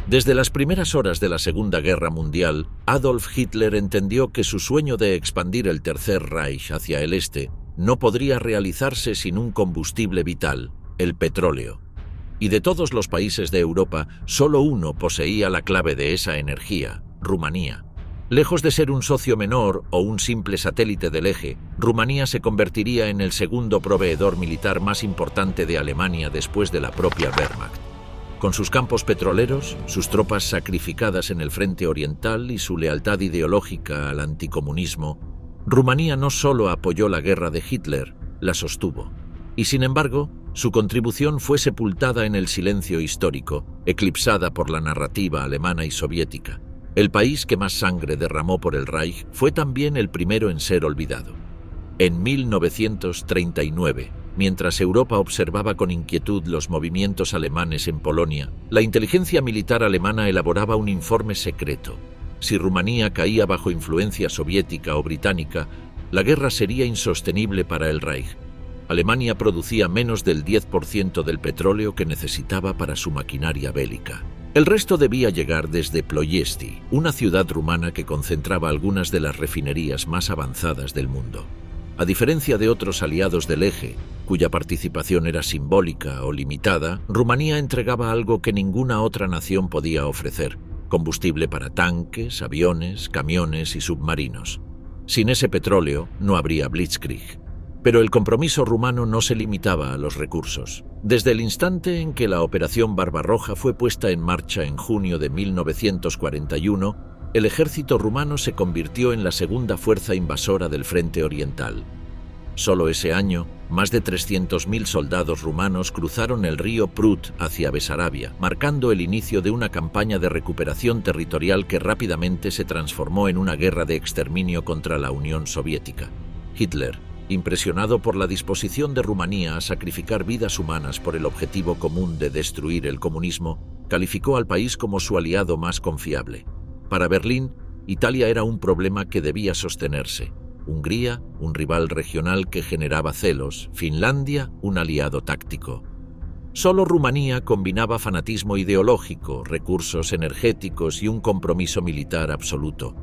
Desde las primeras horas de la Segunda Guerra Mundial, Adolf Hitler entendió que su sueño de expandir el Tercer Reich hacia el este no podría realizarse sin un combustible vital, el petróleo. Y de todos los países de Europa, solo uno poseía la clave de esa energía: Rumanía. Lejos de ser un socio menor o un simple satélite del eje, Rumanía se convertiría en el segundo proveedor militar más importante de Alemania después de la propia Wehrmacht. Con sus campos petroleros, sus tropas sacrificadas en el frente oriental y su lealtad ideológica al anticomunismo, Rumanía no solo apoyó la guerra de Hitler, la sostuvo. Y sin embargo, su contribución fue sepultada en el silencio histórico, eclipsada por la narrativa alemana y soviética. El país que más sangre derramó por el Reich fue también el primero en ser olvidado. En 1939, mientras Europa observaba con inquietud los movimientos alemanes en Polonia, la inteligencia militar alemana elaboraba un informe secreto. Si Rumanía caía bajo influencia soviética o británica, la guerra sería insostenible para el Reich. Alemania producía menos del 10% del petróleo que necesitaba para su maquinaria bélica. El resto debía llegar desde Ploiesti, una ciudad rumana que concentraba algunas de las refinerías más avanzadas del mundo. A diferencia de otros aliados del eje, cuya participación era simbólica o limitada, Rumanía entregaba algo que ninguna otra nación podía ofrecer: combustible para tanques, aviones, camiones y submarinos. Sin ese petróleo no habría Blitzkrieg. Pero el compromiso rumano no se limitaba a los recursos. Desde el instante en que la Operación Barbarroja fue puesta en marcha en junio de 1941, el ejército rumano se convirtió en la segunda fuerza invasora del frente oriental. Solo ese año, más de 300.000 soldados rumanos cruzaron el río Prut hacia Besarabia, marcando el inicio de una campaña de recuperación territorial que rápidamente se transformó en una guerra de exterminio contra la Unión Soviética. Hitler, impresionado por la disposición de Rumanía a sacrificar vidas humanas por el objetivo común de destruir el comunismo, calificó al país como su aliado más confiable. Para Berlín, Italia era un problema que debía sostenerse. Hungría, un rival regional que generaba celos. Finlandia, un aliado táctico. Solo Rumanía combinaba fanatismo ideológico, recursos energéticos y un compromiso militar absoluto.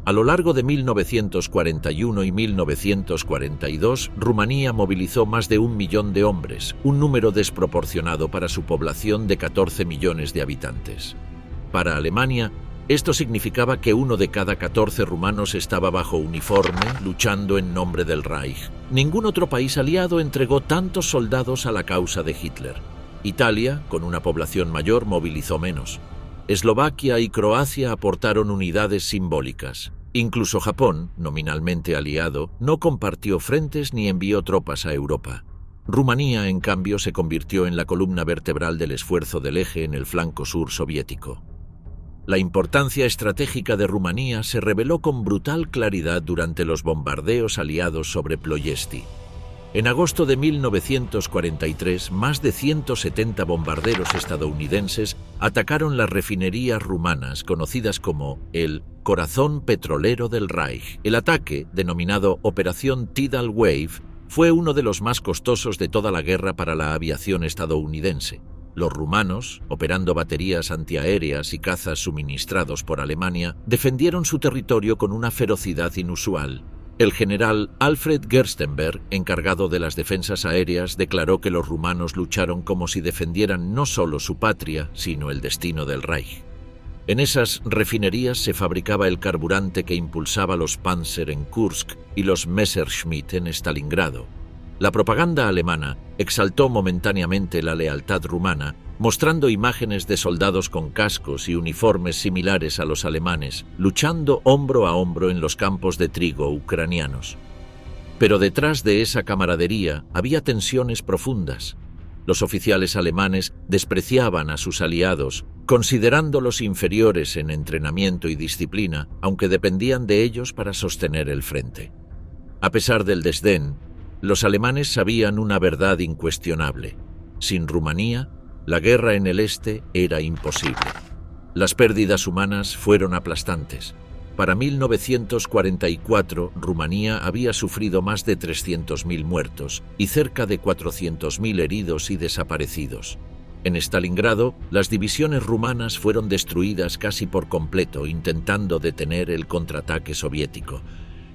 A lo largo de 1941 y 1942, Rumanía movilizó más de 1 millón de hombres, un número desproporcionado para su población de 14 millones de habitantes. Para Alemania, esto significaba que 1 de cada 14 rumanos estaba bajo uniforme, luchando en nombre del Reich. Ningún otro país aliado entregó tantos soldados a la causa de Hitler. Italia, con una población mayor, movilizó menos. Eslovaquia y Croacia aportaron unidades simbólicas. Incluso Japón, nominalmente aliado, no compartió frentes ni envió tropas a Europa. Rumanía, en cambio, se convirtió en la columna vertebral del esfuerzo del eje en el flanco sur soviético. La importancia estratégica de Rumanía se reveló con brutal claridad durante los bombardeos aliados sobre Ploiesti. En agosto de 1943, más de 170 bombarderos estadounidenses atacaron las refinerías rumanas conocidas como el corazón petrolero del Reich. El ataque, denominado Operación Tidal Wave, fue uno de los más costosos de toda la guerra para la aviación estadounidense. Los rumanos, operando baterías antiaéreas y cazas suministrados por Alemania, defendieron su territorio con una ferocidad inusual. El general Alfred Gerstenberg, encargado de las defensas aéreas, declaró que los rumanos lucharon como si defendieran no solo su patria, sino el destino del Reich. En esas refinerías se fabricaba el carburante que impulsaba los Panzer en Kursk y los Messerschmitt en Stalingrado. La propaganda alemana exaltó momentáneamente la lealtad rumana, mostrando imágenes de soldados con cascos y uniformes similares a los alemanes, luchando hombro a hombro en los campos de trigo ucranianos. Pero detrás de esa camaradería había tensiones profundas. Los oficiales alemanes despreciaban a sus aliados, considerándolos inferiores en entrenamiento y disciplina, aunque dependían de ellos para sostener el frente. A pesar del desdén, los alemanes sabían una verdad incuestionable: sin Rumanía, la guerra en el este era imposible. Las pérdidas humanas fueron aplastantes. Para 1944, Rumanía había sufrido más de 300.000 muertos y cerca de 400.000 heridos y desaparecidos. En Stalingrado, las divisiones rumanas fueron destruidas casi por completo, intentando detener el contraataque soviético.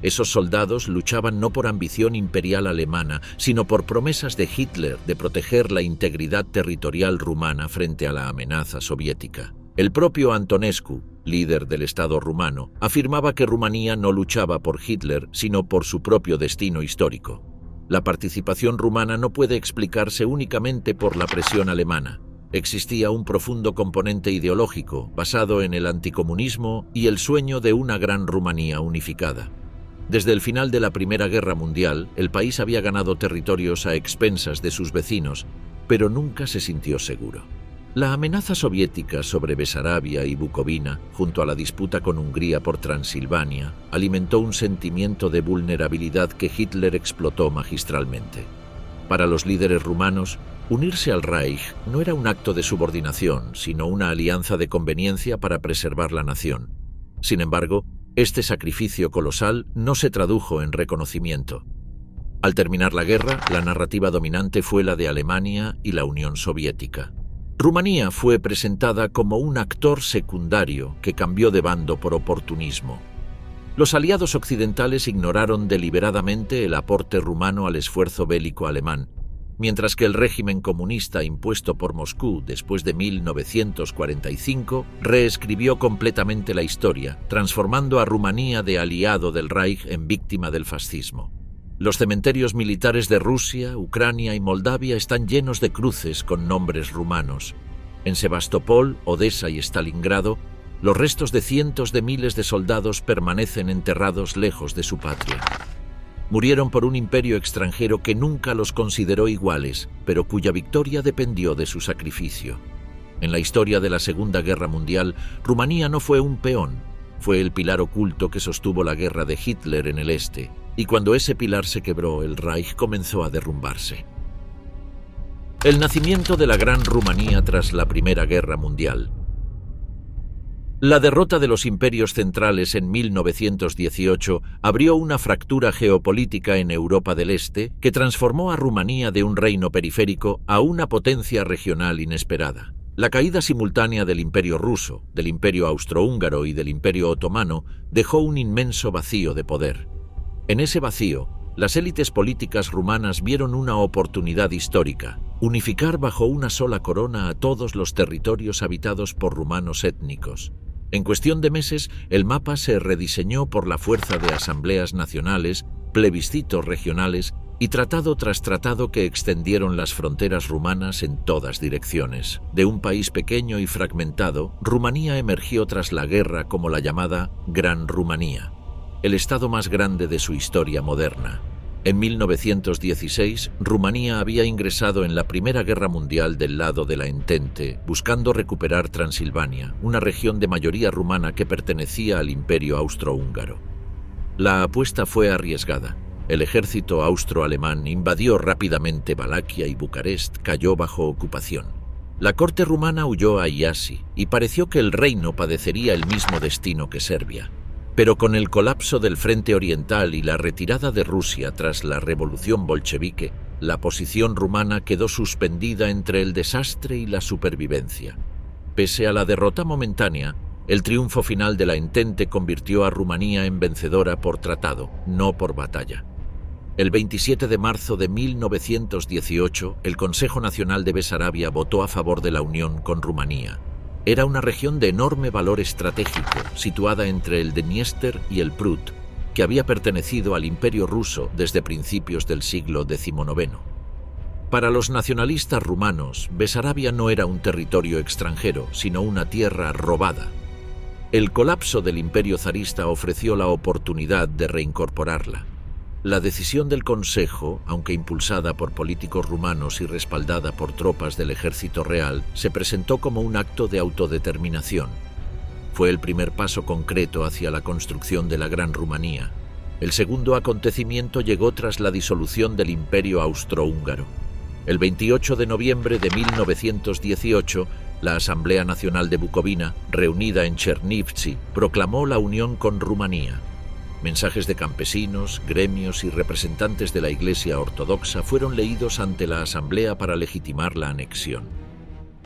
Esos soldados luchaban no por ambición imperial alemana, sino por promesas de Hitler de proteger la integridad territorial rumana frente a la amenaza soviética. El propio Antonescu, líder del Estado rumano, afirmaba que Rumanía no luchaba por Hitler, sino por su propio destino histórico. La participación rumana no puede explicarse únicamente por la presión alemana. Existía un profundo componente ideológico basado en el anticomunismo y el sueño de una gran Rumanía unificada. Desde el final de la Primera Guerra Mundial, el país había ganado territorios a expensas de sus vecinos, pero nunca se sintió seguro. La amenaza soviética sobre Besarabia y Bucovina, junto a la disputa con Hungría por Transilvania, alimentó un sentimiento de vulnerabilidad que Hitler explotó magistralmente. Para los líderes rumanos, unirse al Reich no era un acto de subordinación, sino una alianza de conveniencia para preservar la nación. Sin embargo, este sacrificio colosal no se tradujo en reconocimiento. Al terminar la guerra, la narrativa dominante fue la de Alemania y la Unión Soviética. Rumanía fue presentada como un actor secundario que cambió de bando por oportunismo. Los aliados occidentales ignoraron deliberadamente el aporte rumano al esfuerzo bélico alemán, mientras que el régimen comunista impuesto por Moscú después de 1945 reescribió completamente la historia, transformando a Rumanía de aliado del Reich en víctima del fascismo. Los cementerios militares de Rusia, Ucrania y Moldavia están llenos de cruces con nombres rumanos. En Sebastopol, Odessa y Stalingrado, los restos de cientos de miles de soldados permanecen enterrados lejos de su patria. Murieron por un imperio extranjero que nunca los consideró iguales, pero cuya victoria dependió de su sacrificio. En la historia de la Segunda Guerra Mundial, Rumanía no fue un peón, fue el pilar oculto que sostuvo la guerra de Hitler en el este, y cuando ese pilar se quebró, el Reich comenzó a derrumbarse. El nacimiento de la Gran Rumanía tras la Primera Guerra Mundial. La derrota de los imperios centrales en 1918 abrió una fractura geopolítica en Europa del Este que transformó a Rumanía de un reino periférico a una potencia regional inesperada. La caída simultánea del Imperio ruso, del Imperio austrohúngaro y del Imperio otomano dejó un inmenso vacío de poder. En ese vacío, las élites políticas rumanas vieron una oportunidad histórica: unificar bajo una sola corona a todos los territorios habitados por rumanos étnicos. En cuestión de meses, el mapa se rediseñó por la fuerza de asambleas nacionales, plebiscitos regionales y tratado tras tratado que extendieron las fronteras rumanas en todas direcciones. De un país pequeño y fragmentado, Rumanía emergió tras la guerra como la llamada Gran Rumanía, el estado más grande de su historia moderna. En 1916, Rumanía había ingresado en la Primera Guerra Mundial del lado de la Entente, buscando recuperar Transilvania, una región de mayoría rumana que pertenecía al Imperio austrohúngaro. La apuesta fue arriesgada. El ejército austro-alemán invadió rápidamente Valaquia y Bucarest cayó bajo ocupación. La corte rumana huyó a Iasi y pareció que el reino padecería el mismo destino que Serbia. Pero con el colapso del frente oriental y la retirada de Rusia tras la revolución bolchevique, la posición rumana quedó suspendida entre el desastre y la supervivencia. Pese a la derrota momentánea, el triunfo final de la Entente convirtió a Rumanía en vencedora por tratado, no por batalla. El 27 de marzo de 1918, el Consejo Nacional de Besarabia votó a favor de la unión con Rumanía. Era una región de enorme valor estratégico, situada entre el Dniester y el Prut, que había pertenecido al Imperio ruso desde principios del siglo XIX. Para los nacionalistas rumanos, Besarabia no era un territorio extranjero, sino una tierra robada. El colapso del Imperio zarista ofreció la oportunidad de reincorporarla. La decisión del Consejo, aunque impulsada por políticos rumanos y respaldada por tropas del ejército real, se presentó como un acto de autodeterminación. Fue el primer paso concreto hacia la construcción de la Gran Rumanía. El segundo acontecimiento llegó tras la disolución del Imperio austrohúngaro. El 28 de noviembre de 1918, la Asamblea Nacional de Bucovina, reunida en Chernivtsi, proclamó la unión con Rumanía. Mensajes de campesinos, gremios y representantes de la Iglesia Ortodoxa fueron leídos ante la Asamblea para legitimar la anexión.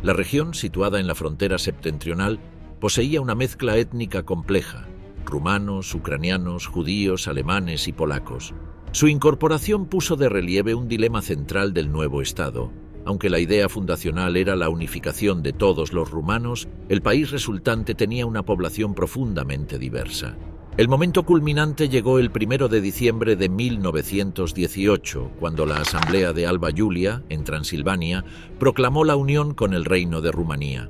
La región, situada en la frontera septentrional, poseía una mezcla étnica compleja: rumanos, ucranianos, judíos, alemanes y polacos. Su incorporación puso de relieve un dilema central del nuevo Estado. Aunque la idea fundacional era la unificación de todos los rumanos, el país resultante tenía una población profundamente diversa. El momento culminante llegó el 1 de diciembre de 1918, cuando la Asamblea de Alba Iulia, en Transilvania, proclamó la unión con el Reino de Rumanía.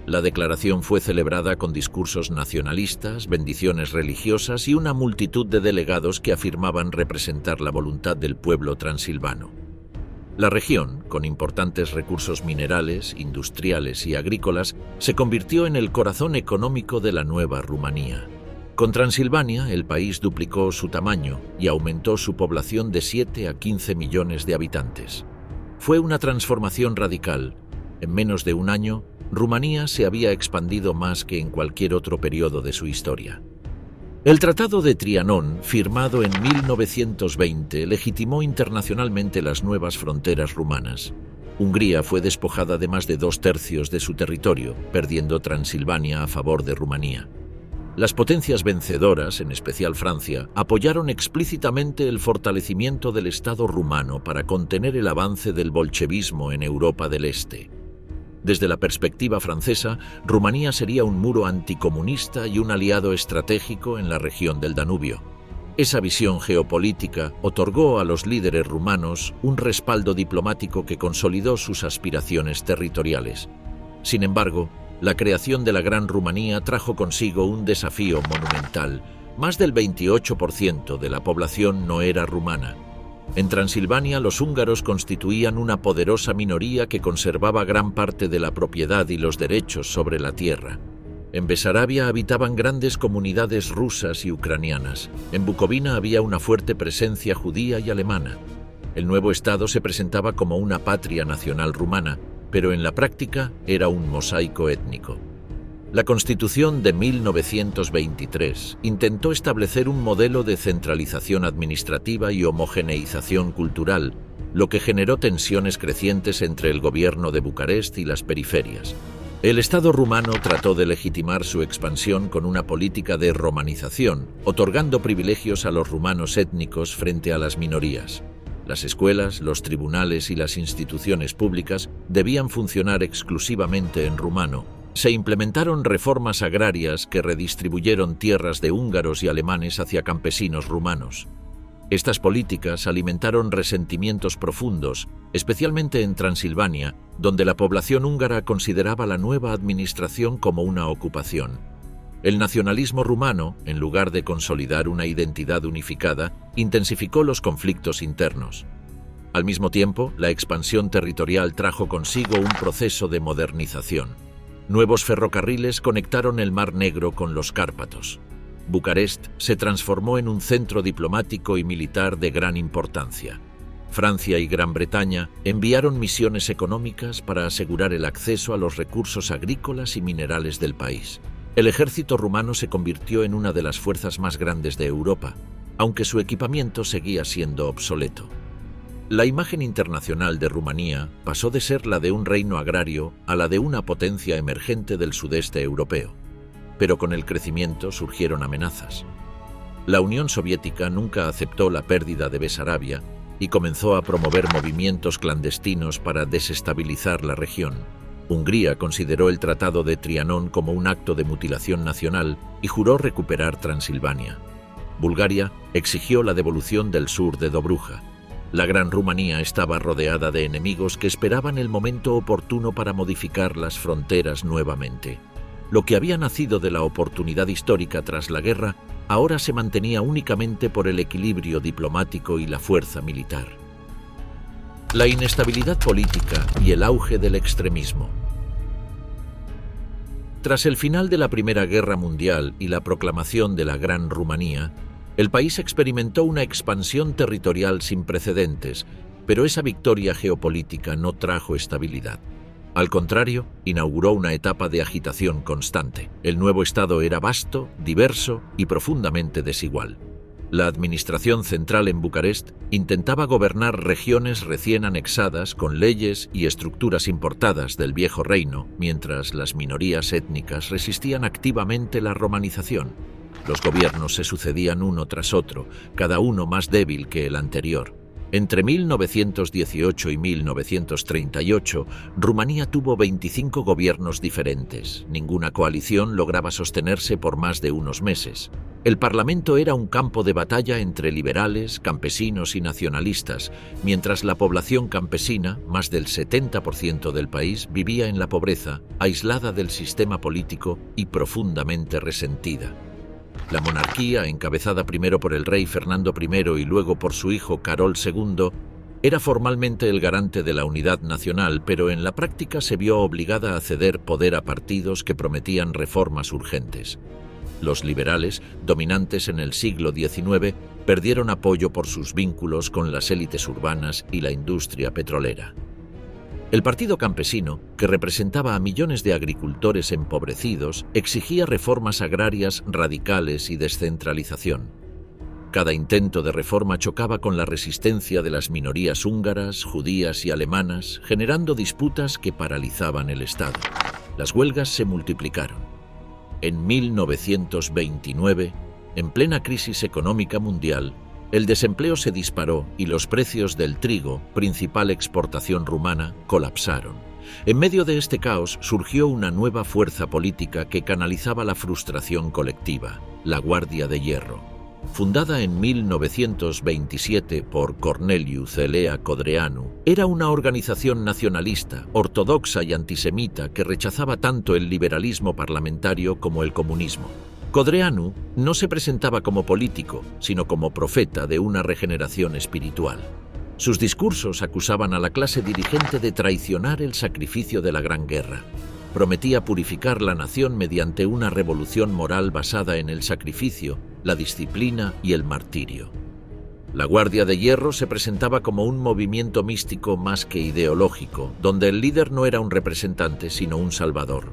La declaración fue celebrada con discursos nacionalistas, bendiciones religiosas y una multitud de delegados que afirmaban representar la voluntad del pueblo transilvano. La región, con importantes recursos minerales, industriales y agrícolas, se convirtió en el corazón económico de la nueva Rumanía. Con Transilvania, el país duplicó su tamaño y aumentó su población de 7 a 15 millones de habitantes. Fue una transformación radical. En menos de un año, Rumanía se había expandido más que en cualquier otro periodo de su historia. El Tratado de Trianón, firmado en 1920, legitimó internacionalmente las nuevas fronteras rumanas. Hungría fue despojada de más de 2/3 de su territorio, perdiendo Transilvania a favor de Rumanía. Las potencias vencedoras, en especial Francia, apoyaron explícitamente el fortalecimiento del Estado rumano para contener el avance del bolchevismo en Europa del Este. Desde la perspectiva francesa, Rumanía sería un muro anticomunista y un aliado estratégico en la región del Danubio. Esa visión geopolítica otorgó a los líderes rumanos un respaldo diplomático que consolidó sus aspiraciones territoriales. Sin embargo, la creación de la Gran Rumanía trajo consigo un desafío monumental. Más del 28% de la población no era rumana. En Transilvania, los húngaros constituían una poderosa minoría que conservaba gran parte de la propiedad y los derechos sobre la tierra. En Besarabia habitaban grandes comunidades rusas y ucranianas. En Bucovina había una fuerte presencia judía y alemana. El nuevo Estado se presentaba como una patria nacional rumana, pero en la práctica era un mosaico étnico. La Constitución de 1923 intentó establecer un modelo de centralización administrativa y homogeneización cultural, lo que generó tensiones crecientes entre el gobierno de Bucarest y las periferias. El Estado rumano trató de legitimar su expansión con una política de romanización, otorgando privilegios a los rumanos étnicos frente a las minorías. Las escuelas, los tribunales y las instituciones públicas debían funcionar exclusivamente en rumano. Se implementaron reformas agrarias que redistribuyeron tierras de húngaros y alemanes hacia campesinos rumanos. Estas políticas alimentaron resentimientos profundos, especialmente en Transilvania, donde la población húngara consideraba la nueva administración como una ocupación. El nacionalismo rumano, en lugar de consolidar una identidad unificada, intensificó los conflictos internos. Al mismo tiempo, la expansión territorial trajo consigo un proceso de modernización. Nuevos ferrocarriles conectaron el Mar Negro con los Cárpatos. Bucarest se transformó en un centro diplomático y militar de gran importancia. Francia y Gran Bretaña enviaron misiones económicas para asegurar el acceso a los recursos agrícolas y minerales del país. El ejército rumano se convirtió en una de las fuerzas más grandes de Europa, aunque su equipamiento seguía siendo obsoleto. La imagen internacional de Rumanía pasó de ser la de un reino agrario a la de una potencia emergente del sudeste europeo. Pero con el crecimiento surgieron amenazas. La Unión Soviética nunca aceptó la pérdida de Besarabia y comenzó a promover movimientos clandestinos para desestabilizar la región. Hungría consideró el Tratado de Trianón como un acto de mutilación nacional y juró recuperar Transilvania. Bulgaria exigió la devolución del sur de Dobruja. La Gran Rumanía estaba rodeada de enemigos que esperaban el momento oportuno para modificar las fronteras nuevamente. Lo que había nacido de la oportunidad histórica tras la guerra ahora se mantenía únicamente por el equilibrio diplomático y la fuerza militar. La inestabilidad política y el auge del extremismo. Tras el final de la Primera Guerra Mundial y la proclamación de la Gran Rumanía, el país experimentó una expansión territorial sin precedentes, pero esa victoria geopolítica no trajo estabilidad. Al contrario, inauguró una etapa de agitación constante. El nuevo Estado era vasto, diverso y profundamente desigual. La administración central en Bucarest intentaba gobernar regiones recién anexadas con leyes y estructuras importadas del viejo reino, mientras las minorías étnicas resistían activamente la romanización. Los gobiernos se sucedían uno tras otro, cada uno más débil que el anterior. Entre 1918 y 1938, Rumanía tuvo 25 gobiernos diferentes. Ninguna coalición lograba sostenerse por más de unos meses. El Parlamento era un campo de batalla entre liberales, campesinos y nacionalistas, mientras la población campesina, más del 70% del país, vivía en la pobreza, aislada del sistema político y profundamente resentida. La monarquía, encabezada primero por el rey Fernando I y luego por su hijo Carol II, era formalmente el garante de la unidad nacional, pero en la práctica se vio obligada a ceder poder a partidos que prometían reformas urgentes. Los liberales, dominantes en el siglo XIX, perdieron apoyo por sus vínculos con las élites urbanas y la industria petrolera. El Partido Campesino, que representaba a millones de agricultores empobrecidos, exigía reformas agrarias radicales y descentralización. Cada intento de reforma chocaba con la resistencia de las minorías húngaras, judías y alemanas, generando disputas que paralizaban el Estado. Las huelgas se multiplicaron. En 1929, en plena crisis económica mundial, el desempleo se disparó y los precios del trigo, principal exportación rumana, colapsaron. En medio de este caos surgió una nueva fuerza política que canalizaba la frustración colectiva, la Guardia de Hierro. Fundada en 1927 por Corneliu Celea Codreanu, era una organización nacionalista, ortodoxa y antisemita que rechazaba tanto el liberalismo parlamentario como el comunismo. Codreanu no se presentaba como político, sino como profeta de una regeneración espiritual. Sus discursos acusaban a la clase dirigente de traicionar el sacrificio de la Gran Guerra. Prometía purificar la nación mediante una revolución moral basada en el sacrificio, la disciplina y el martirio. La Guardia de Hierro se presentaba como un movimiento místico más que ideológico, donde el líder no era un representante, sino un salvador.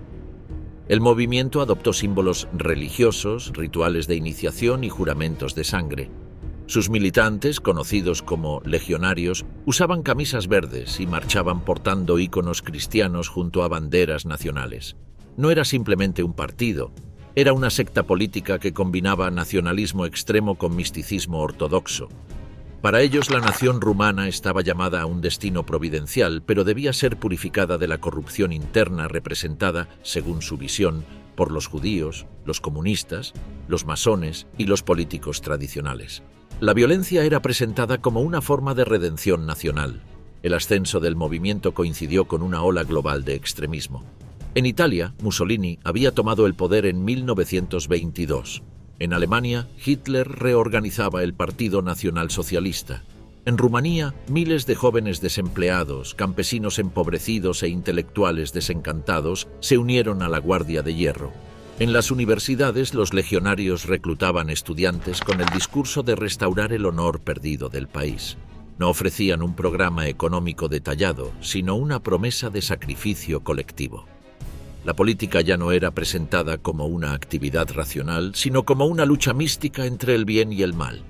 El movimiento adoptó símbolos religiosos, rituales de iniciación y juramentos de sangre. Sus militantes, conocidos como legionarios, usaban camisas verdes y marchaban portando íconos cristianos junto a banderas nacionales. No era simplemente un partido, era una secta política que combinaba nacionalismo extremo con misticismo ortodoxo. Para ellos, la nación rumana estaba llamada a un destino providencial, pero debía ser purificada de la corrupción interna representada, según su visión, por los judíos, los comunistas, los masones y los políticos tradicionales. La violencia era presentada como una forma de redención nacional. El ascenso del movimiento coincidió con una ola global de extremismo. En Italia, Mussolini había tomado el poder en 1922. En Alemania, Hitler reorganizaba el Partido Nacional Socialista. En Rumanía, miles de jóvenes desempleados, campesinos empobrecidos e intelectuales desencantados se unieron a la Guardia de Hierro. En las universidades, los legionarios reclutaban estudiantes con el discurso de restaurar el honor perdido del país. No ofrecían un programa económico detallado, sino una promesa de sacrificio colectivo. La política ya no era presentada como una actividad racional, sino como una lucha mística entre el bien y el mal.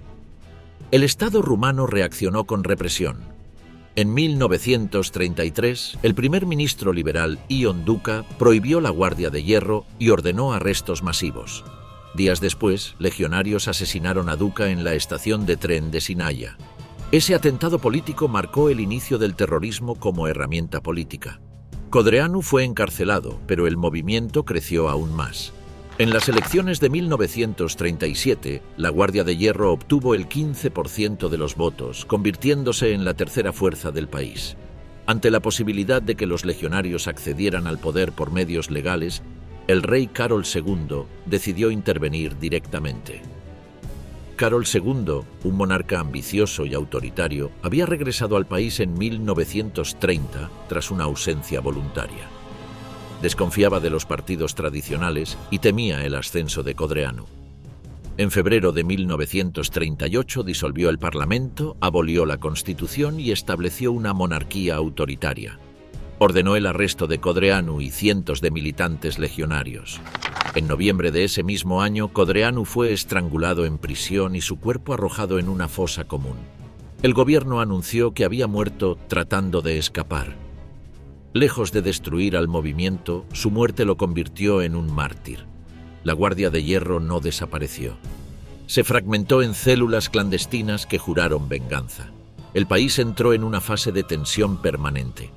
El Estado rumano reaccionó con represión. En 1933, el primer ministro liberal Ion Duca prohibió la Guardia de Hierro y ordenó arrestos masivos. Días después, legionarios asesinaron a Duca en la estación de tren de Sinaia. Ese atentado político marcó el inicio del terrorismo como herramienta política. Codreanu fue encarcelado, pero el movimiento creció aún más. En las elecciones de 1937, la Guardia de Hierro obtuvo el 15% de los votos, convirtiéndose en la tercera fuerza del país. Ante la posibilidad de que los legionarios accedieran al poder por medios legales, el rey Carol II decidió intervenir directamente. Carol II, un monarca ambicioso y autoritario, había regresado al país en 1930 tras una ausencia voluntaria. Desconfiaba de los partidos tradicionales y temía el ascenso de Codreanu. En febrero de 1938 disolvió el Parlamento, abolió la Constitución y estableció una monarquía autoritaria. Ordenó el arresto de Codreanu y cientos de militantes legionarios. En noviembre de ese mismo año, Codreanu fue estrangulado en prisión y su cuerpo arrojado en una fosa común. El gobierno anunció que había muerto tratando de escapar. Lejos de destruir al movimiento, su muerte lo convirtió en un mártir. La Guardia de Hierro no desapareció. Se fragmentó en células clandestinas que juraron venganza. El país entró en una fase de tensión permanente.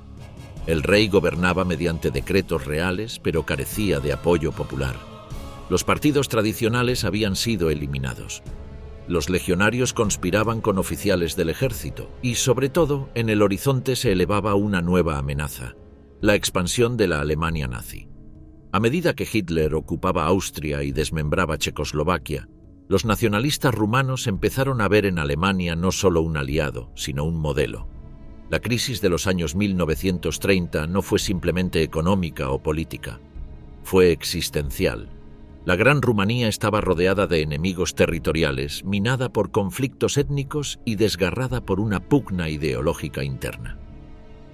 El rey gobernaba mediante decretos reales, pero carecía de apoyo popular. Los partidos tradicionales habían sido eliminados. Los legionarios conspiraban con oficiales del ejército y, sobre todo, en el horizonte se elevaba una nueva amenaza: la expansión de la Alemania nazi. A medida que Hitler ocupaba Austria y desmembraba Checoslovaquia, los nacionalistas rumanos empezaron a ver en Alemania no solo un aliado, sino un modelo. La crisis de los años 1930 no fue simplemente económica o política, fue existencial. La Gran Rumanía estaba rodeada de enemigos territoriales, minada por conflictos étnicos y desgarrada por una pugna ideológica interna.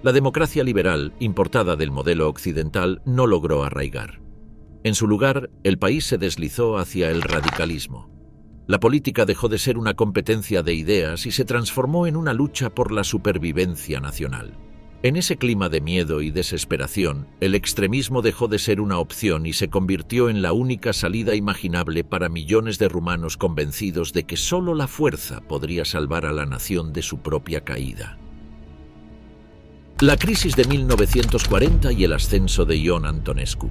La democracia liberal, importada del modelo occidental, no logró arraigar. En su lugar, el país se deslizó hacia el radicalismo. La política dejó de ser una competencia de ideas y se transformó en una lucha por la supervivencia nacional. En ese clima de miedo y desesperación, el extremismo dejó de ser una opción y se convirtió en la única salida imaginable para millones de rumanos convencidos de que solo la fuerza podría salvar a la nación de su propia caída. La crisis de 1940 y el ascenso de Ion Antonescu.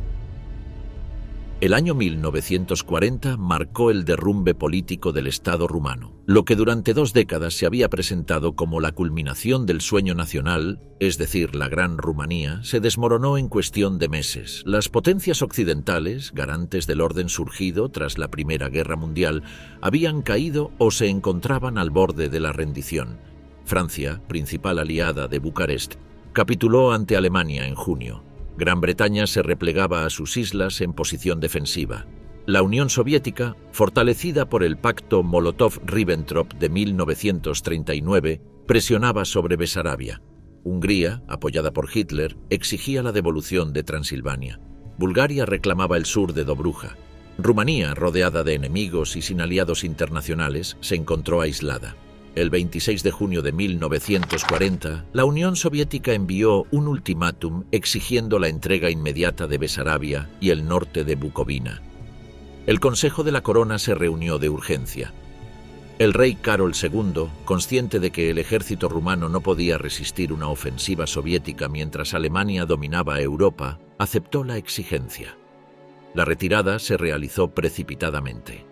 El año 1940 marcó el derrumbe político del Estado rumano. Lo que durante 2 décadas se había presentado como la culminación del sueño nacional, es decir, la Gran Rumanía, se desmoronó en cuestión de meses. Las potencias occidentales, garantes del orden surgido tras la Primera Guerra Mundial, habían caído o se encontraban al borde de la rendición. Francia, principal aliada de Bucarest, capituló ante Alemania en junio. Gran Bretaña se replegaba a sus islas en posición defensiva. La Unión Soviética, fortalecida por el pacto Molotov-Ribbentrop de 1939, presionaba sobre Besarabia. Hungría, apoyada por Hitler, exigía la devolución de Transilvania. Bulgaria reclamaba el sur de Dobruja. Rumanía, rodeada de enemigos y sin aliados internacionales, se encontró aislada. El 26 de junio de 1940, la Unión Soviética envió un ultimátum exigiendo la entrega inmediata de Besarabia y el norte de Bucovina. El Consejo de la Corona se reunió de urgencia. El rey Carol II, consciente de que el ejército rumano no podía resistir una ofensiva soviética mientras Alemania dominaba Europa, aceptó la exigencia. La retirada se realizó precipitadamente.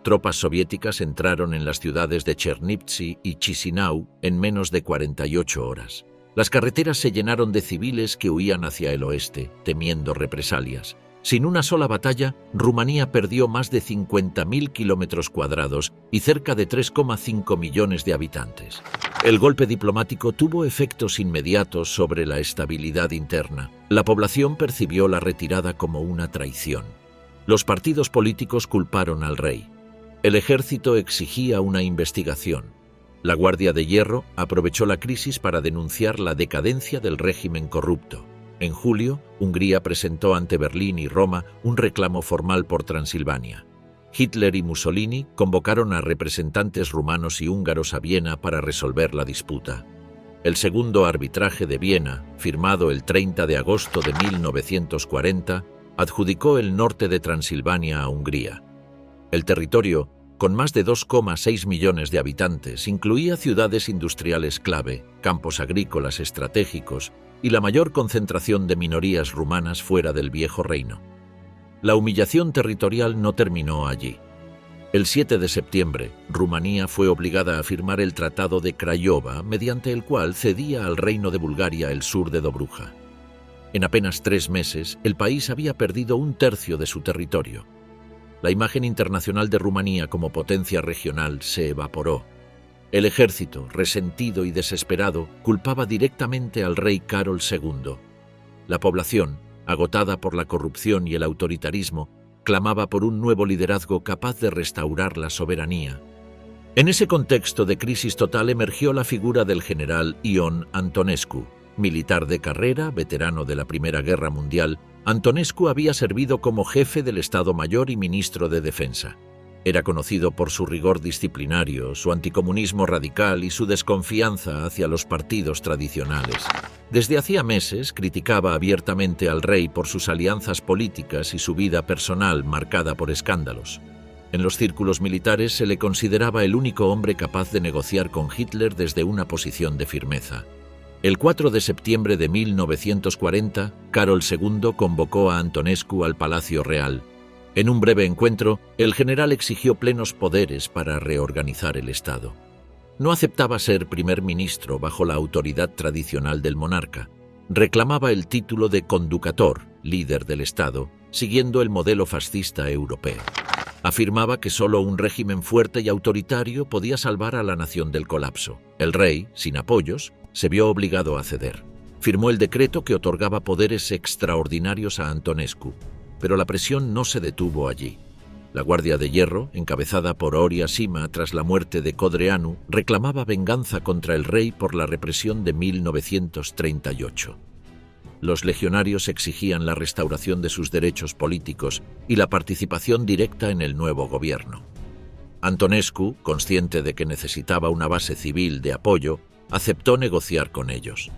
Tropas soviéticas entraron en las ciudades de Chernivtsi y Chisinau en menos de 48 horas. Las carreteras se llenaron de civiles que huían hacia el oeste, temiendo represalias. Sin una sola batalla, Rumanía perdió más de 50.000 kilómetros cuadrados y cerca de 3,5 millones de habitantes. El golpe diplomático tuvo efectos inmediatos sobre la estabilidad interna. La población percibió la retirada como una traición. Los partidos políticos culparon al rey. El ejército exigía una investigación. La Guardia de Hierro aprovechó la crisis para denunciar la decadencia del régimen corrupto. En julio, Hungría presentó ante Berlín y Roma un reclamo formal por Transilvania. Hitler y Mussolini convocaron a representantes rumanos y húngaros a Viena para resolver la disputa. El segundo arbitraje de Viena, firmado el 30 de agosto de 1940, adjudicó el norte de Transilvania a Hungría. El territorio, con más de 2,6 millones de habitantes, incluía ciudades industriales clave, campos agrícolas estratégicos y la mayor concentración de minorías rumanas fuera del viejo reino. La humillación territorial no terminó allí. El 7 de septiembre, Rumanía fue obligada a firmar el Tratado de Craiova, mediante el cual cedía al Reino de Bulgaria el sur de Dobruja. En apenas 3 meses, el país había perdido 1/3 de su territorio. La imagen internacional de Rumanía como potencia regional se evaporó. El ejército, resentido y desesperado, culpaba directamente al rey Carol II. La población, agotada por la corrupción y el autoritarismo, clamaba por un nuevo liderazgo capaz de restaurar la soberanía. En ese contexto de crisis total emergió la figura del general Ion Antonescu. Militar de carrera, veterano de la Primera Guerra Mundial, Antonescu había servido como jefe del Estado Mayor y ministro de Defensa. Era conocido por su rigor disciplinario, su anticomunismo radical y su desconfianza hacia los partidos tradicionales. Desde hacía meses criticaba abiertamente al rey por sus alianzas políticas y su vida personal marcada por escándalos. En los círculos militares se le consideraba el único hombre capaz de negociar con Hitler desde una posición de firmeza. El 4 de septiembre de 1940, Carol II convocó a Antonescu al Palacio Real. En un breve encuentro, el general exigió plenos poderes para reorganizar el Estado. No aceptaba ser primer ministro bajo la autoridad tradicional del monarca. Reclamaba el título de conducator, líder del Estado, siguiendo el modelo fascista europeo. Afirmaba que solo un régimen fuerte y autoritario podía salvar a la nación del colapso. El rey, sin apoyos, se vio obligado a ceder. Firmó el decreto que otorgaba poderes extraordinarios a Antonescu, pero la presión no se detuvo allí. La Guardia de Hierro, encabezada por Oria Sima tras la muerte de Codreanu, reclamaba venganza contra el rey por la represión de 1938. Los legionarios exigían la restauración de sus derechos políticos y la participación directa en el nuevo gobierno. Antonescu, consciente de que necesitaba una base civil de apoyo, aceptó negociar con ellos.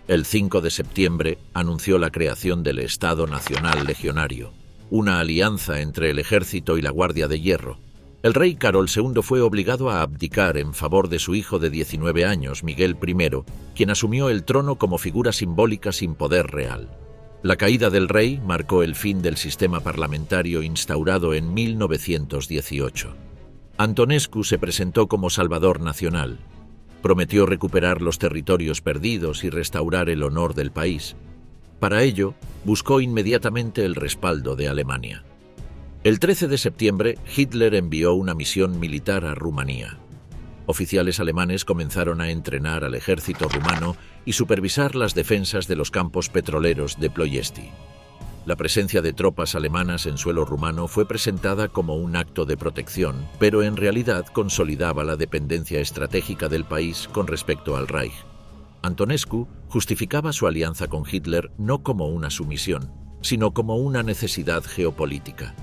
El 5 de septiembre anunció la creación del Estado Nacional Legionario, una alianza entre el ejército y la Guardia de Hierro. El rey Carol II fue obligado a abdicar en favor de su hijo de 19 años, Miguel I, quien asumió el trono como figura simbólica sin poder real. La caída del rey marcó el fin del sistema parlamentario instaurado en 1918. Antonescu se presentó como salvador nacional. Prometió recuperar los territorios perdidos y restaurar el honor del país. Para ello, buscó inmediatamente el respaldo de Alemania. El 13 de septiembre, Hitler envió una misión militar a Rumanía. Oficiales alemanes comenzaron a entrenar al ejército rumano y supervisar las defensas de los campos petroleros de Ploiesti. La presencia de tropas alemanas en suelo rumano fue presentada como un acto de protección, pero en realidad consolidaba la dependencia estratégica del país con respecto al Reich. Antonescu justificaba su alianza con Hitler no como una sumisión, sino como una necesidad geopolítica.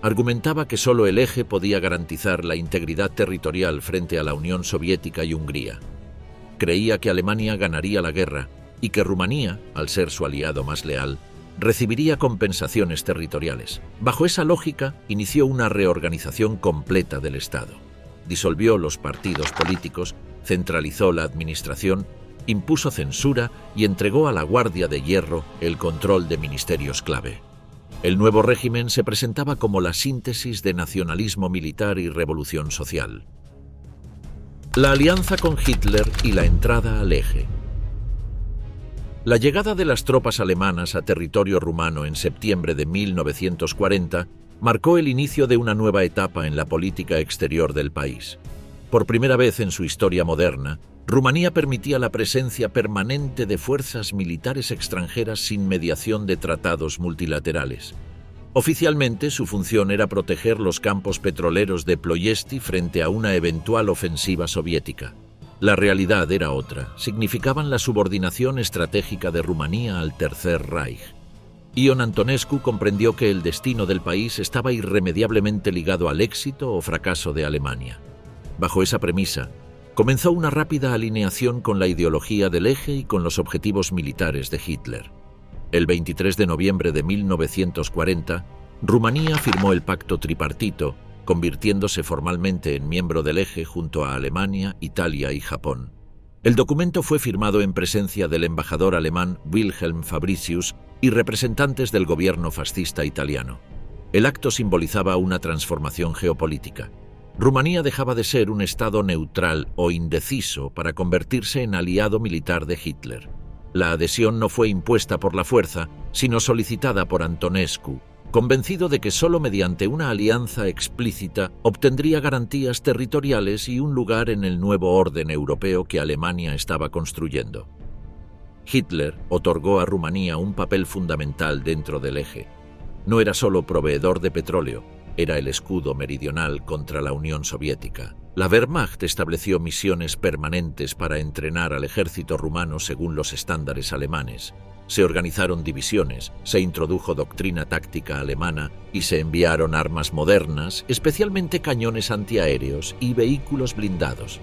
Argumentaba que solo el eje podía garantizar la integridad territorial frente a la Unión Soviética y Hungría. Creía que Alemania ganaría la guerra y que Rumanía, al ser su aliado más leal, recibiría compensaciones territoriales. Bajo esa lógica, inició una reorganización completa del Estado. Disolvió los partidos políticos, centralizó la administración, impuso censura y entregó a la Guardia de Hierro el control de ministerios clave. El nuevo régimen se presentaba como la síntesis de nacionalismo militar y revolución social. La alianza con Hitler y la entrada al eje. La llegada de las tropas alemanas a territorio rumano en septiembre de 1940 marcó el inicio de una nueva etapa en la política exterior del país. Por primera vez en su historia moderna, Rumanía permitía la presencia permanente de fuerzas militares extranjeras sin mediación de tratados multilaterales. Oficialmente, su función era proteger los campos petroleros de Ploiesti frente a una eventual ofensiva soviética. La realidad era otra, significaban la subordinación estratégica de Rumanía al Tercer Reich. Ion Antonescu comprendió que el destino del país estaba irremediablemente ligado al éxito o fracaso de Alemania. Bajo esa premisa, comenzó una rápida alineación con la ideología del eje y con los objetivos militares de Hitler. El 23 de noviembre de 1940, Rumanía firmó el Pacto Tripartito, convirtiéndose formalmente en miembro del eje junto a Alemania, Italia y Japón. El documento fue firmado en presencia del embajador alemán Wilhelm Fabricius y representantes del gobierno fascista italiano. El acto simbolizaba una transformación geopolítica. Rumanía dejaba de ser un estado neutral o indeciso para convertirse en aliado militar de Hitler. La adhesión no fue impuesta por la fuerza, sino solicitada por Antonescu, convencido de que solo mediante una alianza explícita obtendría garantías territoriales y un lugar en el nuevo orden europeo que Alemania estaba construyendo. Hitler otorgó a Rumanía un papel fundamental dentro del eje. No era solo proveedor de petróleo, era el escudo meridional contra la Unión Soviética. La Wehrmacht estableció misiones permanentes para entrenar al ejército rumano según los estándares alemanes. Se organizaron divisiones, se introdujo doctrina táctica alemana y se enviaron armas modernas, especialmente cañones antiaéreos y vehículos blindados.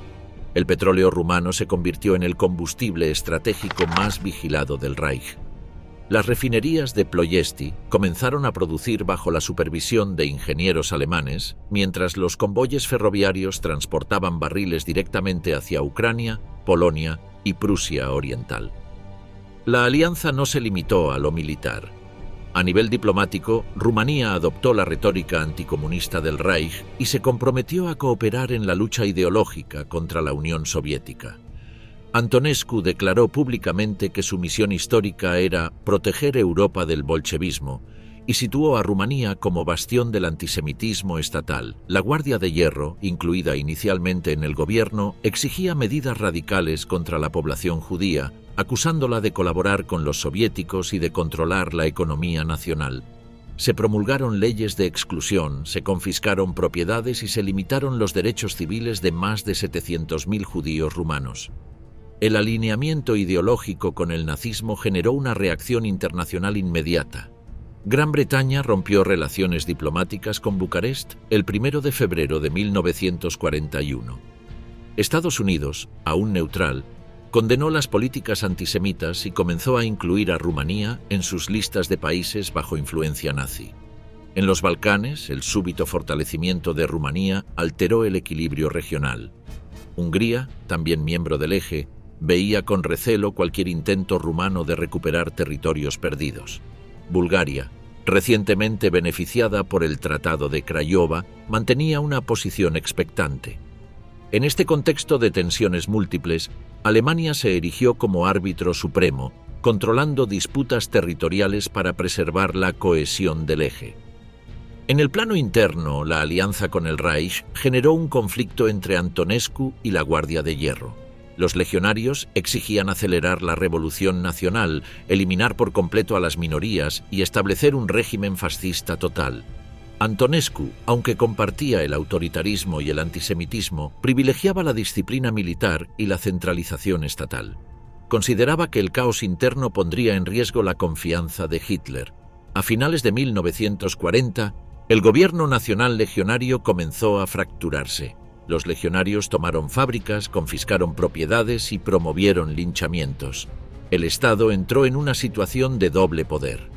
El petróleo rumano se convirtió en el combustible estratégico más vigilado del Reich. Las refinerías de Ploiesti comenzaron a producir bajo la supervisión de ingenieros alemanes, mientras los convoyes ferroviarios transportaban barriles directamente hacia Ucrania, Polonia y Prusia Oriental. La alianza no se limitó a lo militar. A nivel diplomático, Rumanía adoptó la retórica anticomunista del Reich y se comprometió a cooperar en la lucha ideológica contra la Unión Soviética. Antonescu declaró públicamente que su misión histórica era proteger Europa del bolchevismo y situó a Rumanía como bastión del antisemitismo estatal. La Guardia de Hierro, incluida inicialmente en el gobierno, exigía medidas radicales contra la población judía, acusándola de colaborar con los soviéticos y de controlar la economía nacional. Se promulgaron leyes de exclusión, se confiscaron propiedades y se limitaron los derechos civiles de más de 700.000 judíos rumanos. El alineamiento ideológico con el nazismo generó una reacción internacional inmediata. Gran Bretaña rompió relaciones diplomáticas con Bucarest el 1 de febrero de 1941. Estados Unidos, aún neutral, condenó las políticas antisemitas y comenzó a incluir a Rumanía en sus listas de países bajo influencia nazi. En los Balcanes, el súbito fortalecimiento de Rumanía alteró el equilibrio regional. Hungría, también miembro del Eje, veía con recelo cualquier intento rumano de recuperar territorios perdidos. Bulgaria, recientemente beneficiada por el Tratado de Craiova, mantenía una posición expectante. En este contexto de tensiones múltiples, Alemania se erigió como árbitro supremo, controlando disputas territoriales para preservar la cohesión del Eje. En el plano interno, la alianza con el Reich generó un conflicto entre Antonescu y la Guardia de Hierro. Los legionarios exigían acelerar la revolución nacional, eliminar por completo a las minorías y establecer un régimen fascista total. Antonescu, aunque compartía el autoritarismo y el antisemitismo, privilegiaba la disciplina militar y la centralización estatal. Consideraba que el caos interno pondría en riesgo la confianza de Hitler. A finales de 1940, el gobierno nacional legionario comenzó a fracturarse. Los legionarios tomaron fábricas, confiscaron propiedades y promovieron linchamientos. El Estado entró en una situación de doble poder.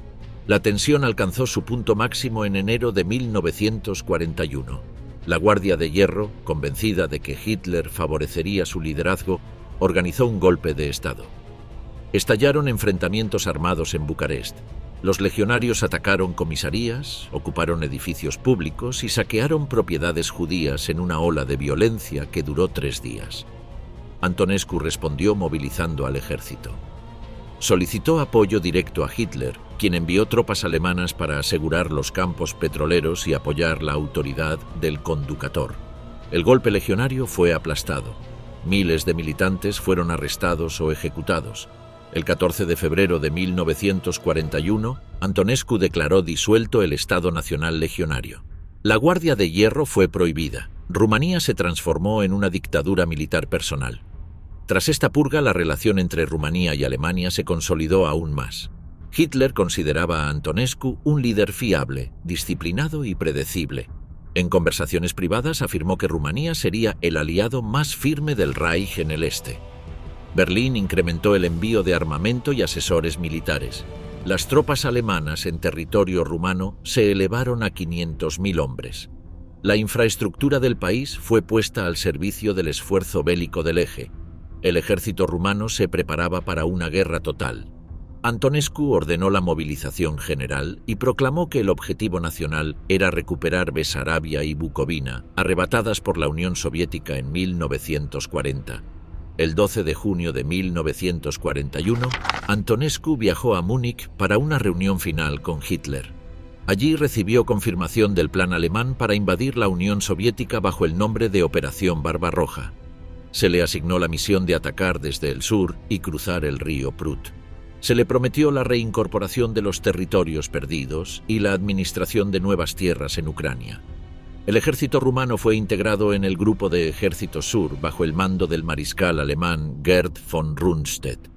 La tensión alcanzó su punto máximo en enero de 1941. La Guardia de Hierro, convencida de que Hitler favorecería su liderazgo, organizó un golpe de Estado. Estallaron enfrentamientos armados en Bucarest. Los legionarios atacaron comisarías, ocuparon edificios públicos y saquearon propiedades judías en una ola de violencia que duró 3 días. Antonescu respondió movilizando al ejército. Solicitó apoyo directo a Hitler, quien envió tropas alemanas para asegurar los campos petroleros y apoyar la autoridad del conductor. El golpe legionario fue aplastado. Miles de militantes fueron arrestados o ejecutados. El 14 de febrero de 1941, Antonescu declaró disuelto el Estado Nacional Legionario. La Guardia de Hierro fue prohibida. Rumanía se transformó en una dictadura militar personal. Tras esta purga, la relación entre Rumanía y Alemania se consolidó aún más. Hitler consideraba a Antonescu un líder fiable, disciplinado y predecible. En conversaciones privadas afirmó que Rumanía sería el aliado más firme del Reich en el este. Berlín incrementó el envío de armamento y asesores militares. Las tropas alemanas en territorio rumano se elevaron a 500.000 hombres. La infraestructura del país fue puesta al servicio del esfuerzo bélico del Eje. El ejército rumano se preparaba para una guerra total. Antonescu ordenó la movilización general y proclamó que el objetivo nacional era recuperar Besarabia y Bucovina, arrebatadas por la Unión Soviética en 1940. El 12 de junio de 1941, Antonescu viajó a Múnich para una reunión final con Hitler. Allí recibió confirmación del plan alemán para invadir la Unión Soviética bajo el nombre de Operación Barbarroja. Se le asignó la misión de atacar desde el sur y cruzar el río Prut. Se le prometió la reincorporación de los territorios perdidos y la administración de nuevas tierras en Ucrania. El ejército rumano fue integrado en el Grupo de Ejército Sur bajo el mando del mariscal alemán Gerd von Rundstedt.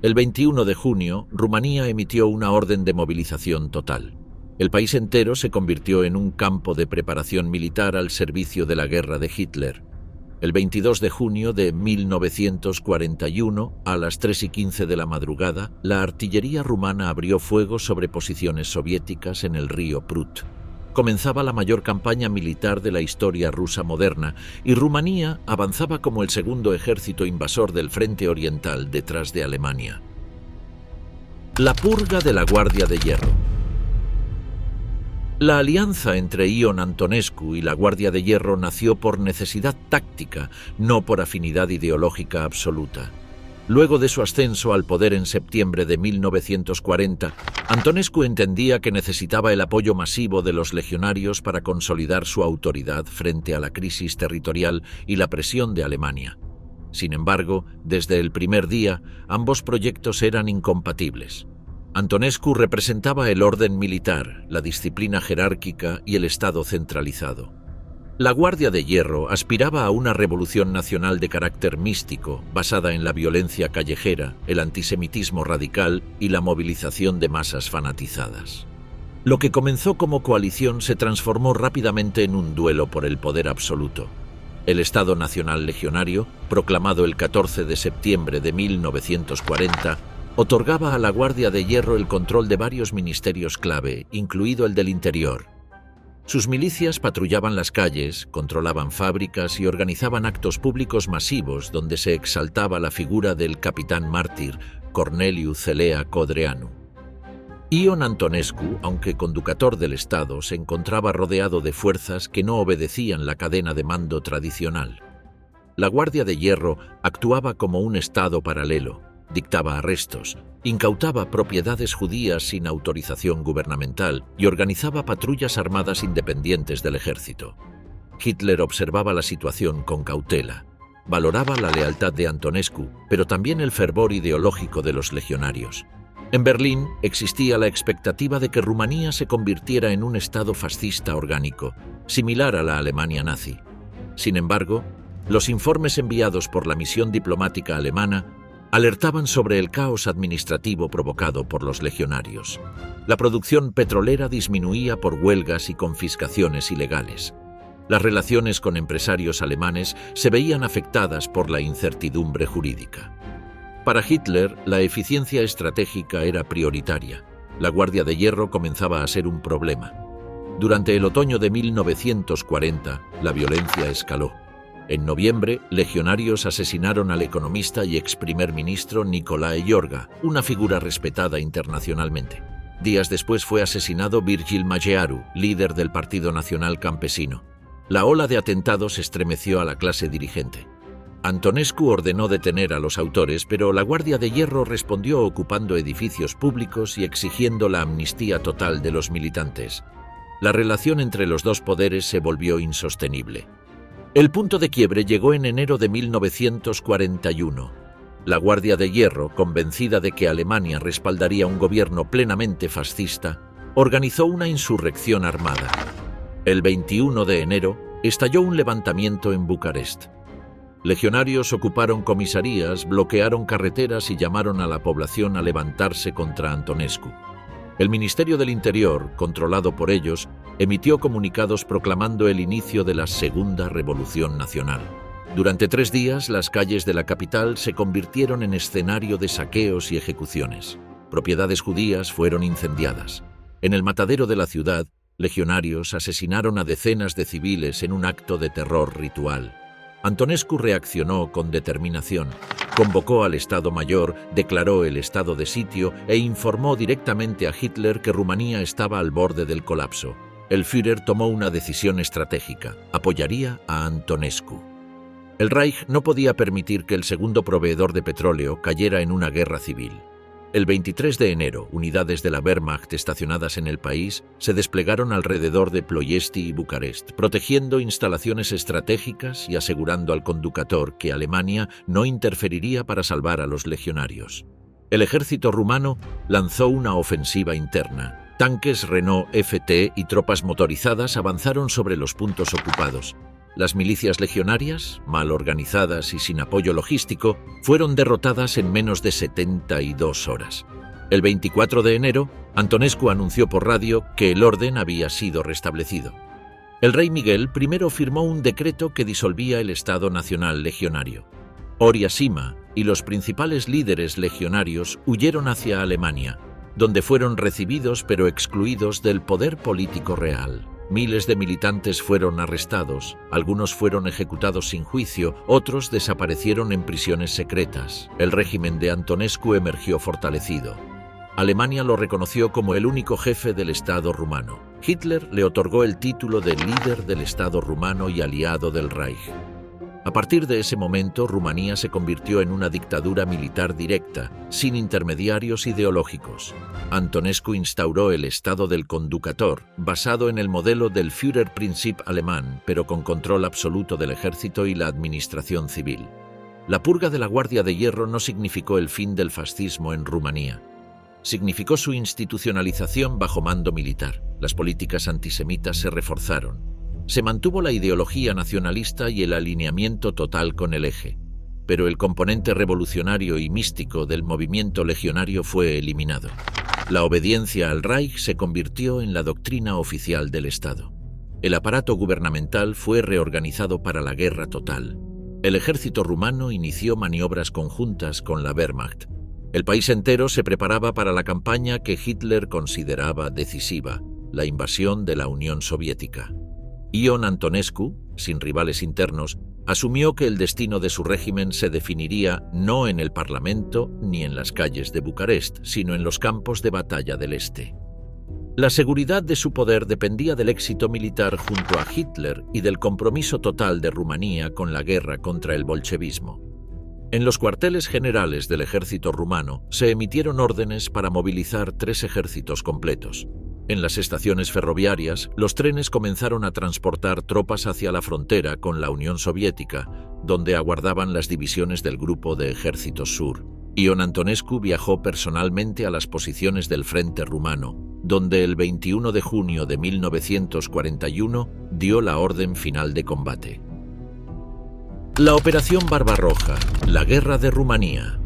El 21 de junio, Rumanía emitió una orden de movilización total. El país entero se convirtió en un campo de preparación militar al servicio de la guerra de Hitler. El 22 de junio de 1941, a las 3:15 de la madrugada, la artillería rumana abrió fuego sobre posiciones soviéticas en el río Prut. Comenzaba la mayor campaña militar de la historia rusa moderna y Rumanía avanzaba como el segundo ejército invasor del frente oriental detrás de Alemania. La purga de la Guardia de Hierro. La alianza entre Ion Antonescu y la Guardia de Hierro nació por necesidad táctica, no por afinidad ideológica absoluta. Luego de su ascenso al poder en septiembre de 1940, Antonescu entendía que necesitaba el apoyo masivo de los legionarios para consolidar su autoridad frente a la crisis territorial y la presión de Alemania. Sin embargo, desde el primer día, ambos proyectos eran incompatibles. Antonescu representaba el orden militar, la disciplina jerárquica y el Estado centralizado. La Guardia de Hierro aspiraba a una revolución nacional de carácter místico, basada en la violencia callejera, el antisemitismo radical y la movilización de masas fanatizadas. Lo que comenzó como coalición se transformó rápidamente en un duelo por el poder absoluto. El Estado Nacional Legionario, proclamado el 14 de septiembre de 1940, otorgaba a la Guardia de Hierro el control de varios ministerios clave, incluido el del Interior. Sus milicias patrullaban las calles, controlaban fábricas y organizaban actos públicos masivos donde se exaltaba la figura del capitán mártir Corneliu Celea Codreanu. Ion Antonescu, aunque conductor del Estado, se encontraba rodeado de fuerzas que no obedecían la cadena de mando tradicional. La Guardia de Hierro actuaba como un Estado paralelo, dictaba arrestos, incautaba propiedades judías sin autorización gubernamental y organizaba patrullas armadas independientes del ejército. Hitler observaba la situación con cautela. Valoraba la lealtad de Antonescu, pero también el fervor ideológico de los legionarios. En Berlín existía la expectativa de que Rumanía se convirtiera en un estado fascista orgánico, similar a la Alemania nazi. Sin embargo, los informes enviados por la misión diplomática alemana alertaban sobre el caos administrativo provocado por los legionarios. La producción petrolera disminuía por huelgas y confiscaciones ilegales. Las relaciones con empresarios alemanes se veían afectadas por la incertidumbre jurídica. Para Hitler, la eficiencia estratégica era prioritaria. La Guardia de Hierro comenzaba a ser un problema. Durante el otoño de 1940, la violencia escaló. En noviembre, legionarios asesinaron al economista y ex primer ministro Nicolae Iorga, una figura respetada internacionalmente. Días después fue asesinado Virgil Maghearu, líder del Partido Nacional Campesino. La ola de atentados estremeció a la clase dirigente. Antonescu ordenó detener a los autores, pero la Guardia de Hierro respondió ocupando edificios públicos y exigiendo la amnistía total de los militantes. La relación entre los dos poderes se volvió insostenible. El punto de quiebre llegó en enero de 1941. La Guardia de Hierro, convencida de que Alemania respaldaría un gobierno plenamente fascista, organizó una insurrección armada. El 21 de enero estalló un levantamiento en Bucarest. Legionarios ocuparon comisarías, bloquearon carreteras y llamaron a la población a levantarse contra Antonescu. El Ministerio del Interior, controlado por ellos, emitió comunicados proclamando el inicio de la Segunda Revolución Nacional. Durante 3 días, las calles de la capital se convirtieron en escenario de saqueos y ejecuciones. Propiedades judías fueron incendiadas. En el matadero de la ciudad, legionarios asesinaron a decenas de civiles en un acto de terror ritual. Antonescu reaccionó con determinación. Convocó al Estado Mayor, declaró el estado de sitio e informó directamente a Hitler que Rumanía estaba al borde del colapso. El Führer tomó una decisión estratégica: apoyaría a Antonescu. El Reich no podía permitir que el segundo proveedor de petróleo cayera en una guerra civil. El 23 de enero, unidades de la Wehrmacht estacionadas en el país se desplegaron alrededor de Ploiesti y Bucarest, protegiendo instalaciones estratégicas y asegurando al conductor que Alemania no interferiría para salvar a los legionarios. El ejército rumano lanzó una ofensiva interna. Tanques Renault FT y tropas motorizadas avanzaron sobre los puntos ocupados. Las milicias legionarias, mal organizadas y sin apoyo logístico, fueron derrotadas en menos de 72 horas. El 24 de enero, Antonescu anunció por radio que el orden había sido restablecido. El rey Miguel primero firmó un decreto que disolvía el Estado Nacional Legionario. Oria Sima y los principales líderes legionarios huyeron hacia Alemania, donde fueron recibidos pero excluidos del poder político real. Miles de militantes fueron arrestados, algunos fueron ejecutados sin juicio, otros desaparecieron en prisiones secretas. El régimen de Antonescu emergió fortalecido. Alemania lo reconoció como el único jefe del Estado rumano. Hitler le otorgó el título de líder del Estado rumano y aliado del Reich. A partir de ese momento, Rumanía se convirtió en una dictadura militar directa, sin intermediarios ideológicos. Antonescu instauró el Estado del Conductor, basado en el modelo del Führerprinzip alemán, pero con control absoluto del ejército y la administración civil. La purga de la Guardia de Hierro no significó el fin del fascismo en Rumanía. Significó su institucionalización bajo mando militar. Las políticas antisemitas se reforzaron. Se mantuvo la ideología nacionalista y el alineamiento total con el eje, pero el componente revolucionario y místico del movimiento legionario fue eliminado. La obediencia al Reich se convirtió en la doctrina oficial del Estado. El aparato gubernamental fue reorganizado para la guerra total. El ejército rumano inició maniobras conjuntas con la Wehrmacht. El país entero se preparaba para la campaña que Hitler consideraba decisiva, la invasión de la Unión Soviética. Ion Antonescu, sin rivales internos, asumió que el destino de su régimen se definiría no en el Parlamento ni en las calles de Bucarest, sino en los campos de batalla del Este. La seguridad de su poder dependía del éxito militar junto a Hitler y del compromiso total de Rumanía con la guerra contra el bolchevismo. En los cuarteles generales del ejército rumano se emitieron órdenes para movilizar 3 ejércitos completos. En las estaciones ferroviarias, los trenes comenzaron a transportar tropas hacia la frontera con la Unión Soviética, donde aguardaban las divisiones del Grupo de Ejércitos Sur. Ion Antonescu viajó personalmente a las posiciones del frente rumano, donde el 21 de junio de 1941 dio la orden final de combate. La Operación Barbarroja, la Guerra de Rumanía.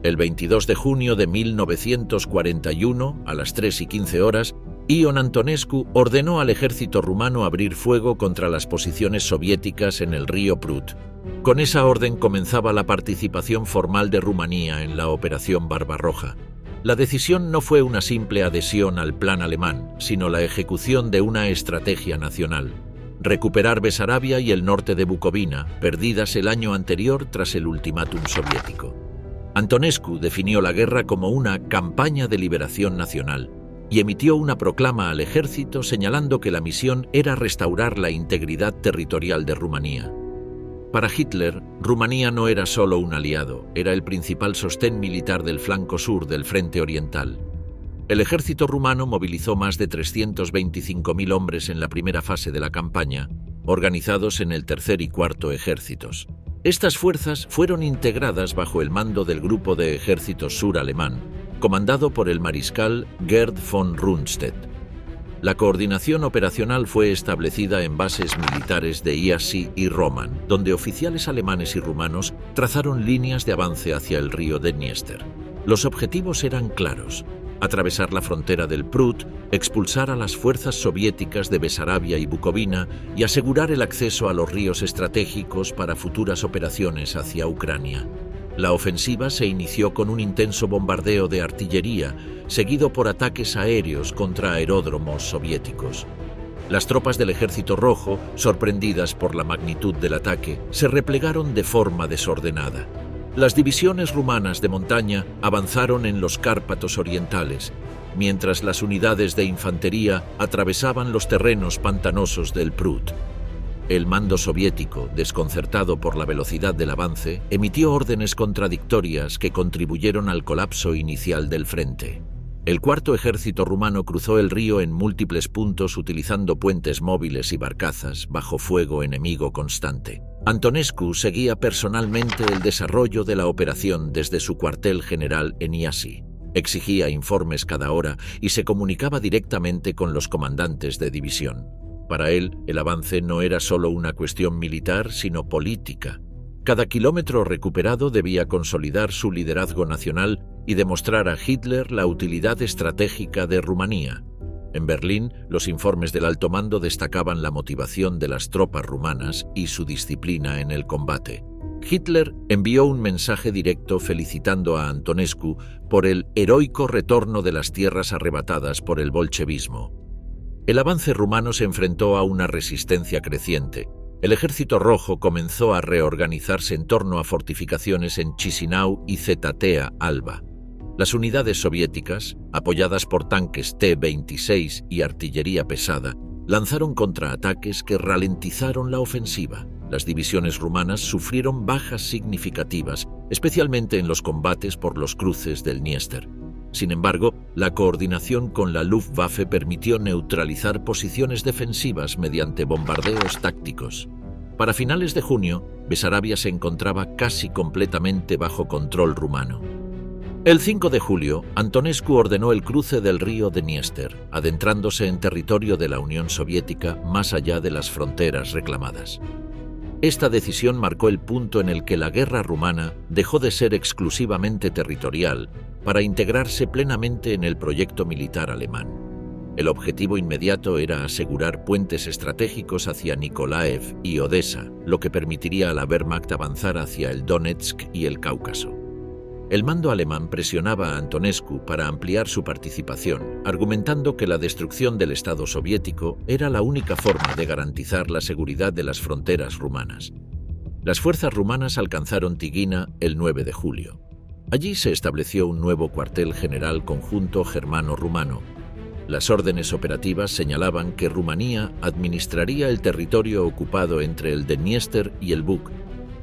El 22 de junio de 1941, a las 3:15 horas, Ion Antonescu ordenó al ejército rumano abrir fuego contra las posiciones soviéticas en el río Prut. Con esa orden comenzaba la participación formal de Rumanía en la Operación Barbarroja. La decisión no fue una simple adhesión al plan alemán, sino la ejecución de una estrategia nacional. Recuperar Besarabia y el norte de Bucovina, perdidas el año anterior tras el ultimátum soviético. Antonescu definió la guerra como una campaña de liberación nacional y emitió una proclama al ejército señalando que la misión era restaurar la integridad territorial de Rumanía. Para Hitler, Rumanía no era solo un aliado, era el principal sostén militar del flanco sur del frente oriental. El ejército rumano movilizó más de 325.000 hombres en la primera fase de la campaña, organizados en el tercer y cuarto ejércitos. Estas fuerzas fueron integradas bajo el mando del Grupo de Ejércitos Sur alemán, comandado por el mariscal Gerd von Rundstedt. La coordinación operacional fue establecida en bases militares de Iasi y Roman, donde oficiales alemanes y rumanos trazaron líneas de avance hacia el río Dniester. Los objetivos eran claros: atravesar la frontera del Prut, expulsar a las fuerzas soviéticas de Besarabia y Bucovina y asegurar el acceso a los ríos estratégicos para futuras operaciones hacia Ucrania. La ofensiva se inició con un intenso bombardeo de artillería, seguido por ataques aéreos contra aeródromos soviéticos. Las tropas del Ejército Rojo, sorprendidas por la magnitud del ataque, se replegaron de forma desordenada. Las divisiones rumanas de montaña avanzaron en los Cárpatos orientales, mientras las unidades de infantería atravesaban los terrenos pantanosos del Prut. El mando soviético, desconcertado por la velocidad del avance, emitió órdenes contradictorias que contribuyeron al colapso inicial del frente. El cuarto ejército rumano cruzó el río en múltiples puntos utilizando puentes móviles y barcazas bajo fuego enemigo constante. Antonescu seguía personalmente el desarrollo de la operación desde su cuartel general en Iasi. Exigía informes cada hora y se comunicaba directamente con los comandantes de división. Para él, el avance no era solo una cuestión militar, sino política. Cada kilómetro recuperado debía consolidar su liderazgo nacional y demostrar a Hitler la utilidad estratégica de Rumanía. En Berlín, los informes del alto mando destacaban la motivación de las tropas rumanas y su disciplina en el combate. Hitler envió un mensaje directo felicitando a Antonescu por el heroico retorno de las tierras arrebatadas por el bolchevismo. El avance rumano se enfrentó a una resistencia creciente. El Ejército Rojo comenzó a reorganizarse en torno a fortificaciones en Chisinau y Zetatea Alba. Las unidades soviéticas, apoyadas por tanques T-26 y artillería pesada, lanzaron contraataques que ralentizaron la ofensiva. Las divisiones rumanas sufrieron bajas significativas, especialmente en los combates por los cruces del Dniester. Sin embargo, la coordinación con la Luftwaffe permitió neutralizar posiciones defensivas mediante bombardeos tácticos. Para finales de junio, Besarabia se encontraba casi completamente bajo control rumano. El 5 de julio, Antonescu ordenó el cruce del río Dniester, adentrándose en territorio de la Unión Soviética más allá de las fronteras reclamadas. Esta decisión marcó el punto en el que la guerra rumana dejó de ser exclusivamente territorial para integrarse plenamente en el proyecto militar alemán. El objetivo inmediato era asegurar puentes estratégicos hacia Nikolaev y Odessa, lo que permitiría a la Wehrmacht avanzar hacia el Donetsk y el Cáucaso. El mando alemán presionaba a Antonescu para ampliar su participación, argumentando que la destrucción del Estado soviético era la única forma de garantizar la seguridad de las fronteras rumanas. Las fuerzas rumanas alcanzaron Tighina el 9 de julio. Allí se estableció un nuevo cuartel general conjunto germano-rumano. Las órdenes operativas señalaban que Rumanía administraría el territorio ocupado entre el Dniester y el Bug,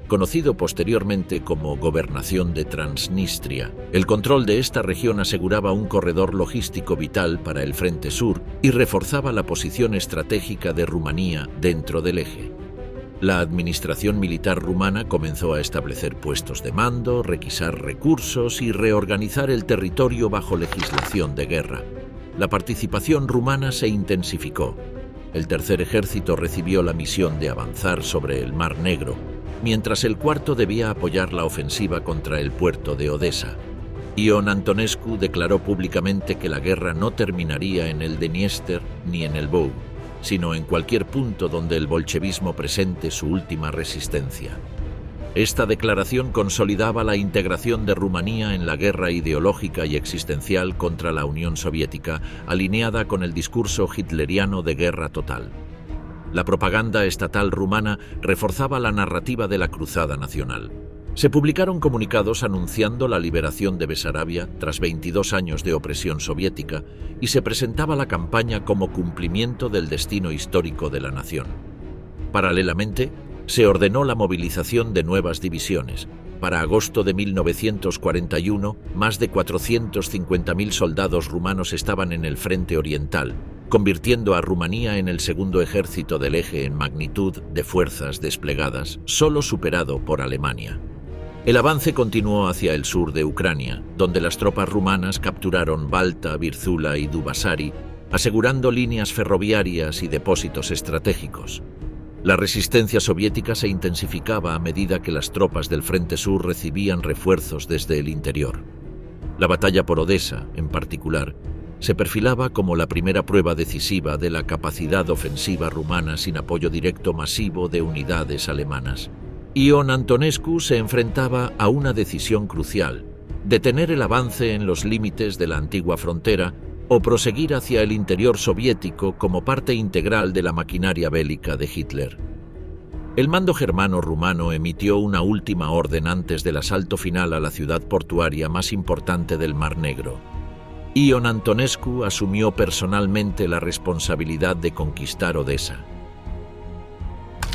conocido posteriormente como Gobernación de Transnistria. El control de esta región aseguraba un corredor logístico vital para el Frente Sur y reforzaba la posición estratégica de Rumanía dentro del eje. La administración militar rumana comenzó a establecer puestos de mando, requisar recursos y reorganizar el territorio bajo legislación de guerra. La participación rumana se intensificó. El Tercer Ejército recibió la misión de avanzar sobre el Mar Negro, mientras el Cuarto debía apoyar la ofensiva contra el puerto de Odessa. Ion Antonescu declaró públicamente que la guerra no terminaría en el Dniester ni en el Bug, sino en cualquier punto donde el bolchevismo presente su última resistencia. Esta declaración consolidaba la integración de Rumanía en la guerra ideológica y existencial contra la Unión Soviética, alineada con el discurso hitleriano de guerra total. La propaganda estatal rumana reforzaba la narrativa de la cruzada nacional. Se publicaron comunicados anunciando la liberación de Besarabia tras 22 años de opresión soviética y se presentaba la campaña como cumplimiento del destino histórico de la nación. Paralelamente, se ordenó la movilización de nuevas divisiones. Para agosto de 1941, más de 450.000 soldados rumanos estaban en el frente oriental, convirtiendo a Rumanía en el segundo ejército del eje en magnitud de fuerzas desplegadas, solo superado por Alemania. El avance continuó hacia el sur de Ucrania, donde las tropas rumanas capturaron Balta, Virzula y Dubasari, asegurando líneas ferroviarias y depósitos estratégicos. La resistencia soviética se intensificaba a medida que las tropas del Frente Sur recibían refuerzos desde el interior. La batalla por Odessa, en particular, se perfilaba como la primera prueba decisiva de la capacidad ofensiva rumana sin apoyo directo masivo de unidades alemanas. Ion Antonescu se enfrentaba a una decisión crucial: detener el avance en los límites de la antigua frontera o proseguir hacia el interior soviético como parte integral de la maquinaria bélica de Hitler. El mando germano-rumano emitió una última orden antes del asalto final a la ciudad portuaria más importante del Mar Negro. Ion Antonescu asumió personalmente la responsabilidad de conquistar Odessa.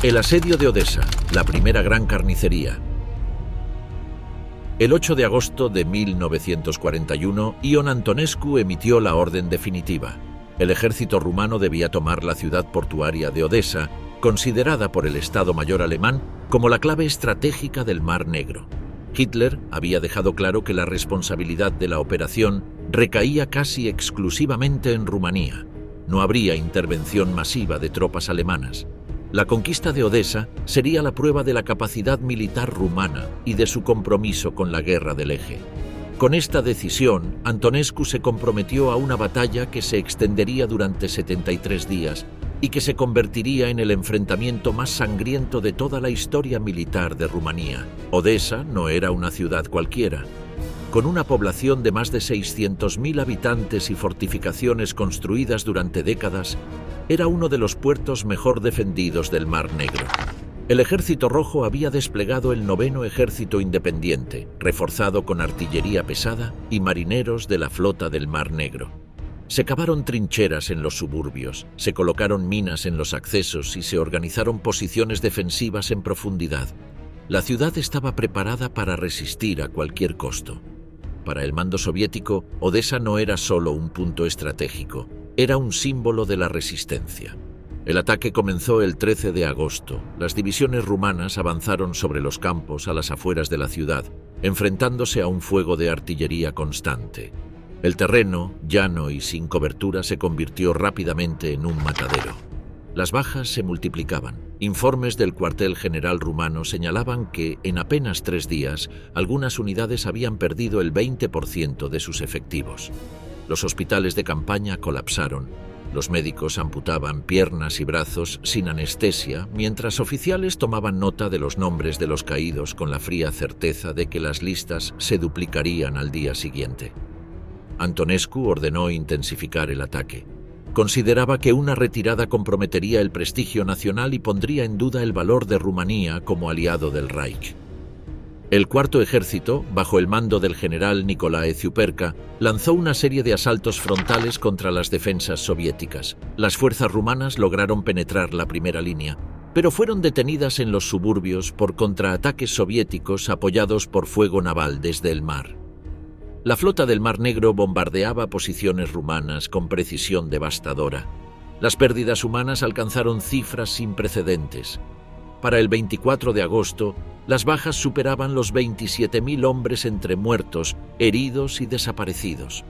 El asedio de Odessa, la primera gran carnicería. El 8 de agosto de 1941, Ion Antonescu emitió la orden definitiva. El ejército rumano debía tomar la ciudad portuaria de Odessa considerada por el Estado Mayor alemán como la clave estratégica del Mar Negro. Hitler había dejado claro que la responsabilidad de la operación recaía casi exclusivamente en Rumanía. No habría intervención masiva de tropas alemanas. La conquista de Odesa sería la prueba de la capacidad militar rumana y de su compromiso con la Guerra del Eje. Con esta decisión, Antonescu se comprometió a una batalla que se extendería durante 73 días y que se convertiría en el enfrentamiento más sangriento de toda la historia militar de Rumanía. Odesa no era una ciudad cualquiera. Con una población de más de 600.000 habitantes y fortificaciones construidas durante décadas, era uno de los puertos mejor defendidos del Mar Negro. El Ejército Rojo había desplegado el 9º Ejército Independiente, reforzado con artillería pesada y marineros de la flota del Mar Negro. Se cavaron trincheras en los suburbios, se colocaron minas en los accesos y se organizaron posiciones defensivas en profundidad. La ciudad estaba preparada para resistir a cualquier costo. Para el mando soviético, Odesa no era solo un punto estratégico, era un símbolo de la resistencia. El ataque comenzó el 13 de agosto. Las divisiones rumanas avanzaron sobre los campos a las afueras de la ciudad, enfrentándose a un fuego de artillería constante. El terreno, llano y sin cobertura, se convirtió rápidamente en un matadero. Las bajas se multiplicaban. Informes del cuartel general rumano señalaban que, en apenas 3 días, algunas unidades habían perdido el 20% de sus efectivos. Los hospitales de campaña colapsaron. Los médicos amputaban piernas y brazos sin anestesia, mientras oficiales tomaban nota de los nombres de los caídos con la fría certeza de que las listas se duplicarían al día siguiente. Antonescu ordenó intensificar el ataque. Consideraba que una retirada comprometería el prestigio nacional y pondría en duda el valor de Rumanía como aliado del Reich. El Cuarto Ejército, bajo el mando del general Nicolae Ciuperca, lanzó una serie de asaltos frontales contra las defensas soviéticas. Las fuerzas rumanas lograron penetrar la primera línea, pero fueron detenidas en los suburbios por contraataques soviéticos apoyados por fuego naval desde el mar. La flota del Mar Negro bombardeaba posiciones rumanas con precisión devastadora. Las pérdidas humanas alcanzaron cifras sin precedentes. Para el 24 de agosto, las bajas superaban los 27.000 hombres entre muertos, heridos y desaparecidos.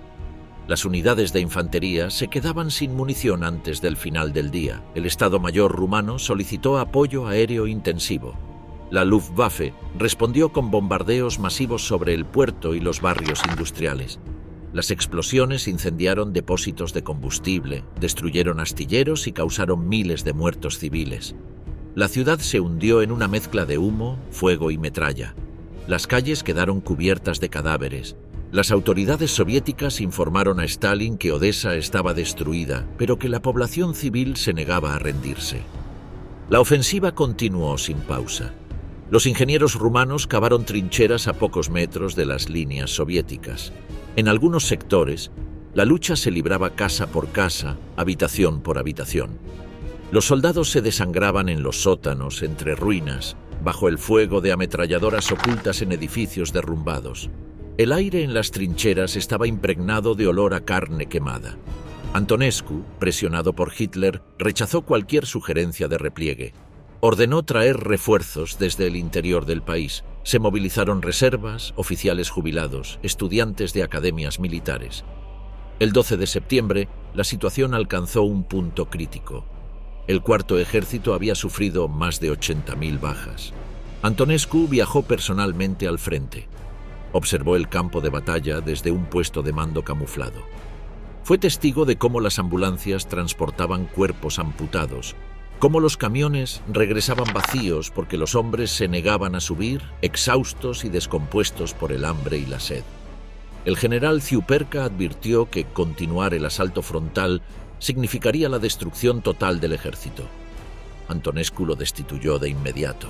Las unidades de infantería se quedaban sin munición antes del final del día. El Estado Mayor rumano solicitó apoyo aéreo intensivo. La Luftwaffe respondió con bombardeos masivos sobre el puerto y los barrios industriales. Las explosiones incendiaron depósitos de combustible, destruyeron astilleros y causaron miles de muertos civiles. La ciudad se hundió en una mezcla de humo, fuego y metralla. Las calles quedaron cubiertas de cadáveres. Las autoridades soviéticas informaron a Stalin que Odesa estaba destruida, pero que la población civil se negaba a rendirse. La ofensiva continuó sin pausa. Los ingenieros rumanos cavaron trincheras a pocos metros de las líneas soviéticas. En algunos sectores, la lucha se libraba casa por casa, habitación por habitación. Los soldados se desangraban en los sótanos, entre ruinas, bajo el fuego de ametralladoras ocultas en edificios derrumbados. El aire en las trincheras estaba impregnado de olor a carne quemada. Antonescu, presionado por Hitler, rechazó cualquier sugerencia de repliegue. Ordenó traer refuerzos desde el interior del país. Se movilizaron reservas, oficiales jubilados, estudiantes de academias militares. El 12 de septiembre, la situación alcanzó un punto crítico. El Cuarto Ejército había sufrido más de 80.000 bajas. Antonescu viajó personalmente al frente. Observó el campo de batalla desde un puesto de mando camuflado. Fue testigo de cómo las ambulancias transportaban cuerpos amputados, cómo los camiones regresaban vacíos porque los hombres se negaban a subir, exhaustos y descompuestos por el hambre y la sed. El general Ciuperca advirtió que continuar el asalto frontal significaría la destrucción total del ejército. Antonescu lo destituyó de inmediato.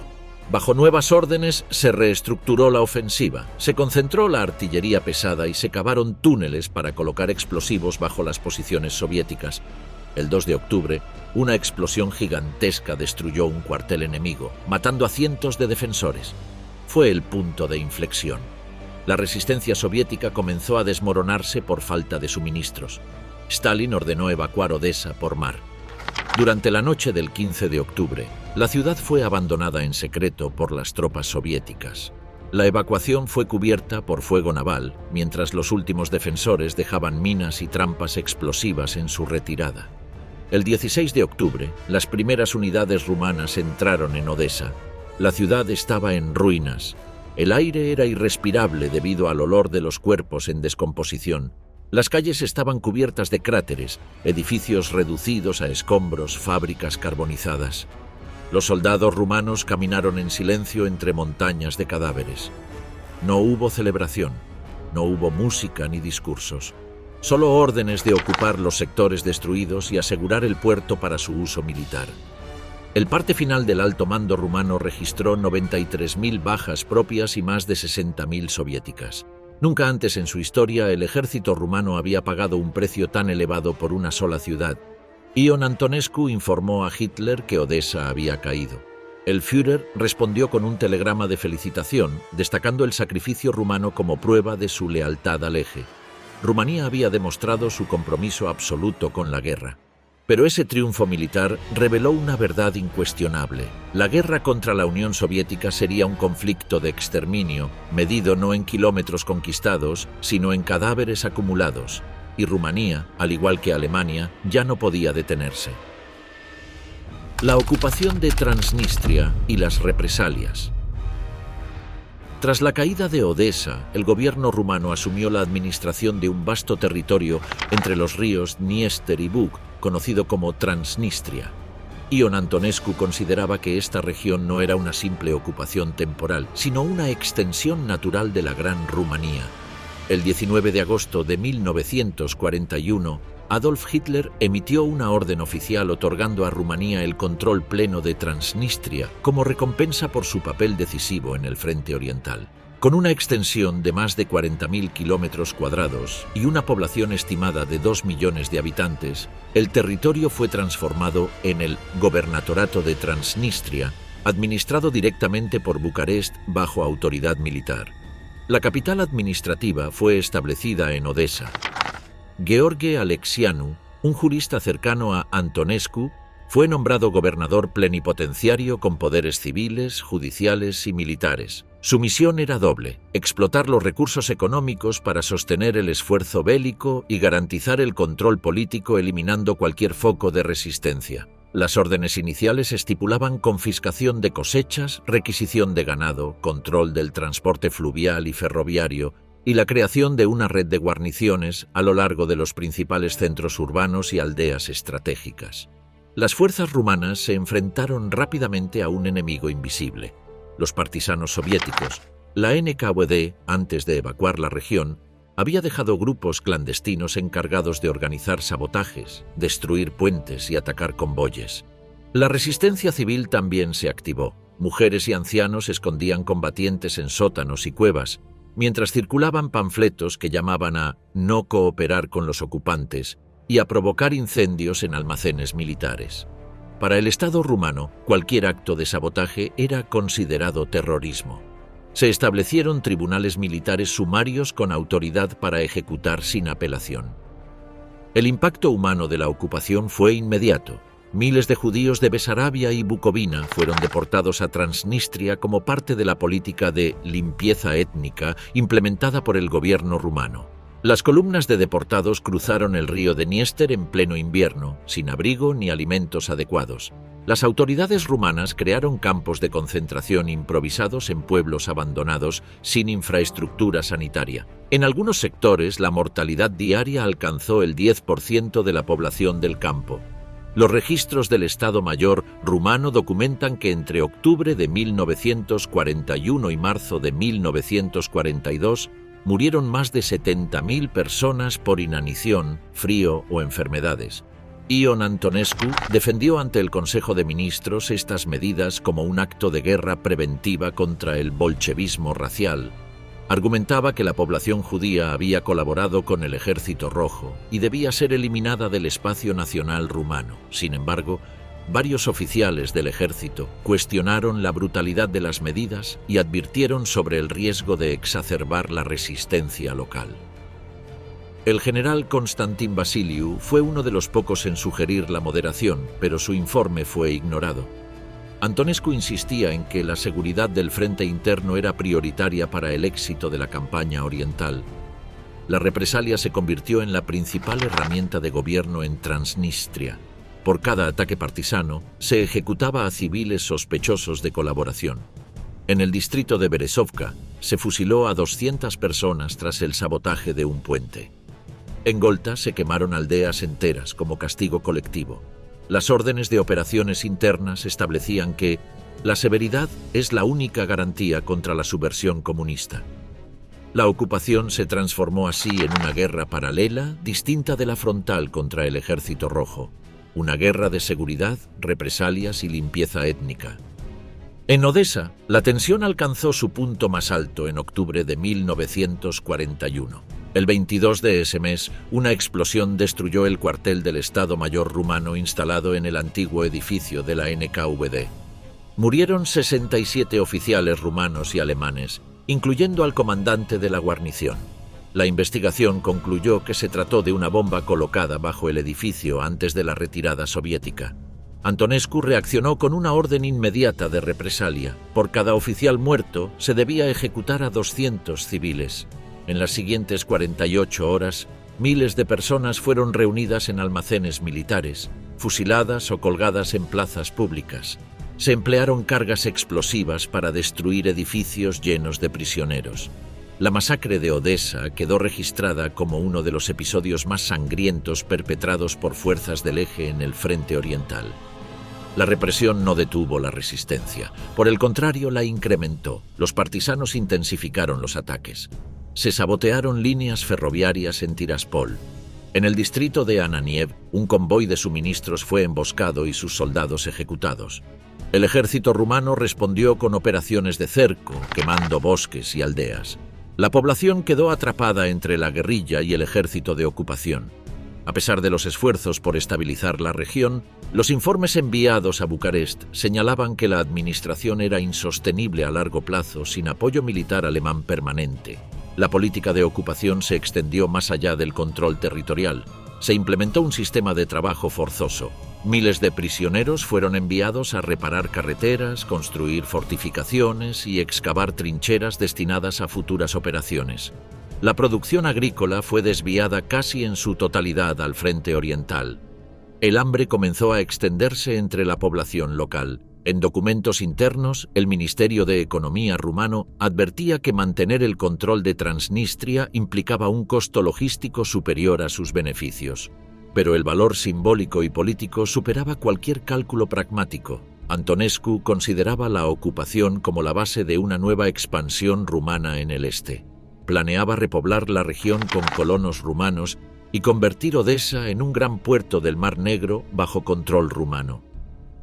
Bajo nuevas órdenes se reestructuró la ofensiva, se concentró la artillería pesada y se cavaron túneles para colocar explosivos bajo las posiciones soviéticas. El 2 de octubre, una explosión gigantesca destruyó un cuartel enemigo, matando a cientos de defensores. Fue el punto de inflexión. La resistencia soviética comenzó a desmoronarse por falta de suministros. Stalin ordenó evacuar Odesa por mar. Durante la noche del 15 de octubre, la ciudad fue abandonada en secreto por las tropas soviéticas. La evacuación fue cubierta por fuego naval, mientras los últimos defensores dejaban minas y trampas explosivas en su retirada. El 16 de octubre, las primeras unidades rumanas entraron en Odesa. La ciudad estaba en ruinas. El aire era irrespirable debido al olor de los cuerpos en descomposición. Las calles estaban cubiertas de cráteres, edificios reducidos a escombros, fábricas carbonizadas. Los soldados rumanos caminaron en silencio entre montañas de cadáveres. No hubo celebración, no hubo música ni discursos. Solo órdenes de ocupar los sectores destruidos y asegurar el puerto para su uso militar. El parte final del alto mando rumano registró 93.000 bajas propias y más de 60.000 soviéticas. Nunca antes en su historia el ejército rumano había pagado un precio tan elevado por una sola ciudad. Ion Antonescu informó a Hitler que Odesa había caído. El Führer respondió con un telegrama de felicitación, destacando el sacrificio rumano como prueba de su lealtad al eje. Rumanía había demostrado su compromiso absoluto con la guerra. Pero ese triunfo militar reveló una verdad incuestionable. La guerra contra la Unión Soviética sería un conflicto de exterminio, medido no en kilómetros conquistados, sino en cadáveres acumulados. Y Rumanía, al igual que Alemania, ya no podía detenerse. La ocupación de Transnistria y las represalias. Tras la caída de Odesa, el gobierno rumano asumió la administración de un vasto territorio entre los ríos Dniester y Bug, conocido como Transnistria. Ion Antonescu consideraba que esta región no era una simple ocupación temporal, sino una extensión natural de la Gran Rumanía. El 19 de agosto de 1941, Adolf Hitler emitió una orden oficial otorgando a Rumanía el control pleno de Transnistria como recompensa por su papel decisivo en el frente oriental. Con una extensión de más de 40.000 kilómetros cuadrados y una población estimada de 2 millones de habitantes, el territorio fue transformado en el Gobernatorato de Transnistria, administrado directamente por Bucarest bajo autoridad militar. La capital administrativa fue establecida en Odesa. Gheorghe Alexianu, un jurista cercano a Antonescu, fue nombrado gobernador plenipotenciario con poderes civiles, judiciales y militares. Su misión era doble: explotar los recursos económicos para sostener el esfuerzo bélico y garantizar el control político eliminando cualquier foco de resistencia. Las órdenes iniciales estipulaban confiscación de cosechas, requisición de ganado, control del transporte fluvial y ferroviario y la creación de una red de guarniciones a lo largo de los principales centros urbanos y aldeas estratégicas. Las fuerzas rumanas se enfrentaron rápidamente a un enemigo invisible: los partisanos soviéticos. La NKVD, antes de evacuar la región, había dejado grupos clandestinos encargados de organizar sabotajes, destruir puentes y atacar convoyes. La resistencia civil también se activó. Mujeres y ancianos escondían combatientes en sótanos y cuevas, mientras circulaban panfletos que llamaban a no cooperar con los ocupantes y a provocar incendios en almacenes militares. Para el Estado rumano, cualquier acto de sabotaje era considerado terrorismo. Se establecieron tribunales militares sumarios con autoridad para ejecutar sin apelación. El impacto humano de la ocupación fue inmediato. Miles de judíos de Besarabia y Bucovina fueron deportados a Transnistria como parte de la política de limpieza étnica implementada por el gobierno rumano. Las columnas de deportados cruzaron el río Dniester en pleno invierno, sin abrigo ni alimentos adecuados. Las autoridades rumanas crearon campos de concentración improvisados en pueblos abandonados sin infraestructura sanitaria. En algunos sectores, la mortalidad diaria alcanzó el 10% de la población del campo. Los registros del Estado Mayor rumano documentan que entre octubre de 1941 y marzo de 1942 murieron más de 70.000 personas por inanición, frío o enfermedades. Ion Antonescu defendió ante el Consejo de Ministros estas medidas como un acto de guerra preventiva contra el bolchevismo racial. Argumentaba que la población judía había colaborado con el Ejército Rojo y debía ser eliminada del espacio nacional rumano. Sin embargo, varios oficiales del ejército cuestionaron la brutalidad de las medidas y advirtieron sobre el riesgo de exacerbar la resistencia local. El general Constantin Vasiliu fue uno de los pocos en sugerir la moderación, pero su informe fue ignorado. Antonescu insistía en que la seguridad del frente interno era prioritaria para el éxito de la campaña oriental. La represalia se convirtió en la principal herramienta de gobierno en Transnistria. Por cada ataque partisano, se ejecutaba a civiles sospechosos de colaboración. En el distrito de Berezovka, se fusiló a 200 personas tras el sabotaje de un puente. En Golta se quemaron aldeas enteras como castigo colectivo. Las órdenes de operaciones internas establecían que la severidad es la única garantía contra la subversión comunista. La ocupación se transformó así en una guerra paralela, distinta de la frontal contra el Ejército Rojo. Una guerra de seguridad, represalias y limpieza étnica. En Odessa, la tensión alcanzó su punto más alto en octubre de 1941. El 22 de ese mes, una explosión destruyó el cuartel del Estado Mayor rumano instalado en el antiguo edificio de la NKVD. Murieron 67 oficiales rumanos y alemanes, incluyendo al comandante de la guarnición. La investigación concluyó que se trató de una bomba colocada bajo el edificio antes de la retirada soviética. Antonescu reaccionó con una orden inmediata de represalia. Por cada oficial muerto, se debía ejecutar a 200 civiles. En las siguientes 48 horas, miles de personas fueron reunidas en almacenes militares, fusiladas o colgadas en plazas públicas. Se emplearon cargas explosivas para destruir edificios llenos de prisioneros. La masacre de Odessa quedó registrada como uno de los episodios más sangrientos perpetrados por fuerzas del Eje en el frente oriental. La represión no detuvo la resistencia, por el contrario la incrementó. Los partisanos intensificaron los ataques. Se sabotearon líneas ferroviarias en Tiraspol. En el distrito de Ananiev, un convoy de suministros fue emboscado y sus soldados ejecutados. El ejército rumano respondió con operaciones de cerco, quemando bosques y aldeas. La población quedó atrapada entre la guerrilla y el ejército de ocupación. A pesar de los esfuerzos por estabilizar la región, los informes enviados a Bucarest señalaban que la administración era insostenible a largo plazo sin apoyo militar alemán permanente. La política de ocupación se extendió más allá del control territorial. Se implementó un sistema de trabajo forzoso. Miles de prisioneros fueron enviados a reparar carreteras, construir fortificaciones y excavar trincheras destinadas a futuras operaciones. La producción agrícola fue desviada casi en su totalidad al frente oriental. El hambre comenzó a extenderse entre la población local. En documentos internos, el Ministerio de Economía rumano advertía que mantener el control de Transnistria implicaba un costo logístico superior a sus beneficios. Pero el valor simbólico y político superaba cualquier cálculo pragmático. Antonescu consideraba la ocupación como la base de una nueva expansión rumana en el este. Planeaba repoblar la región con colonos rumanos y convertir Odessa en un gran puerto del Mar Negro bajo control rumano.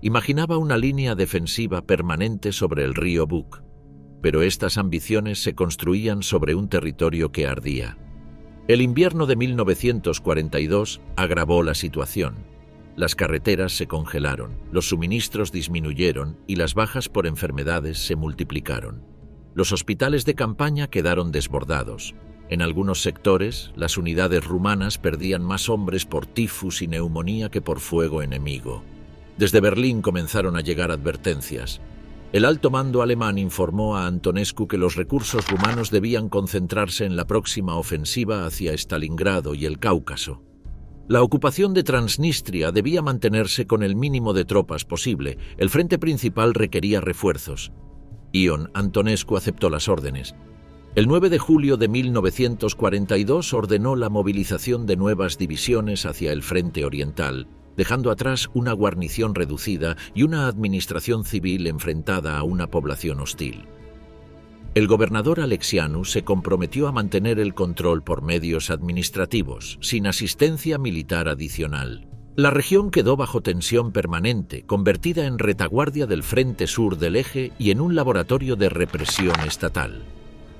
Imaginaba una línea defensiva permanente sobre el río Bug, pero estas ambiciones se construían sobre un territorio que ardía. El invierno de 1942 agravó la situación. Las carreteras se congelaron, los suministros disminuyeron y las bajas por enfermedades se multiplicaron. Los hospitales de campaña quedaron desbordados. En algunos sectores, las unidades rumanas perdían más hombres por tifus y neumonía que por fuego enemigo. Desde Berlín comenzaron a llegar advertencias. El alto mando alemán informó a Antonescu que los recursos rumanos debían concentrarse en la próxima ofensiva hacia Stalingrado y el Cáucaso. La ocupación de Transnistria debía mantenerse con el mínimo de tropas posible. El frente principal requería refuerzos. Ion Antonescu aceptó las órdenes. El 9 de julio de 1942 ordenó la movilización de nuevas divisiones hacia el frente oriental, dejando atrás una guarnición reducida y una administración civil enfrentada a una población hostil. El gobernador Alexianu se comprometió a mantener el control por medios administrativos, sin asistencia militar adicional. La región quedó bajo tensión permanente, convertida en retaguardia del frente sur del Eje y en un laboratorio de represión estatal.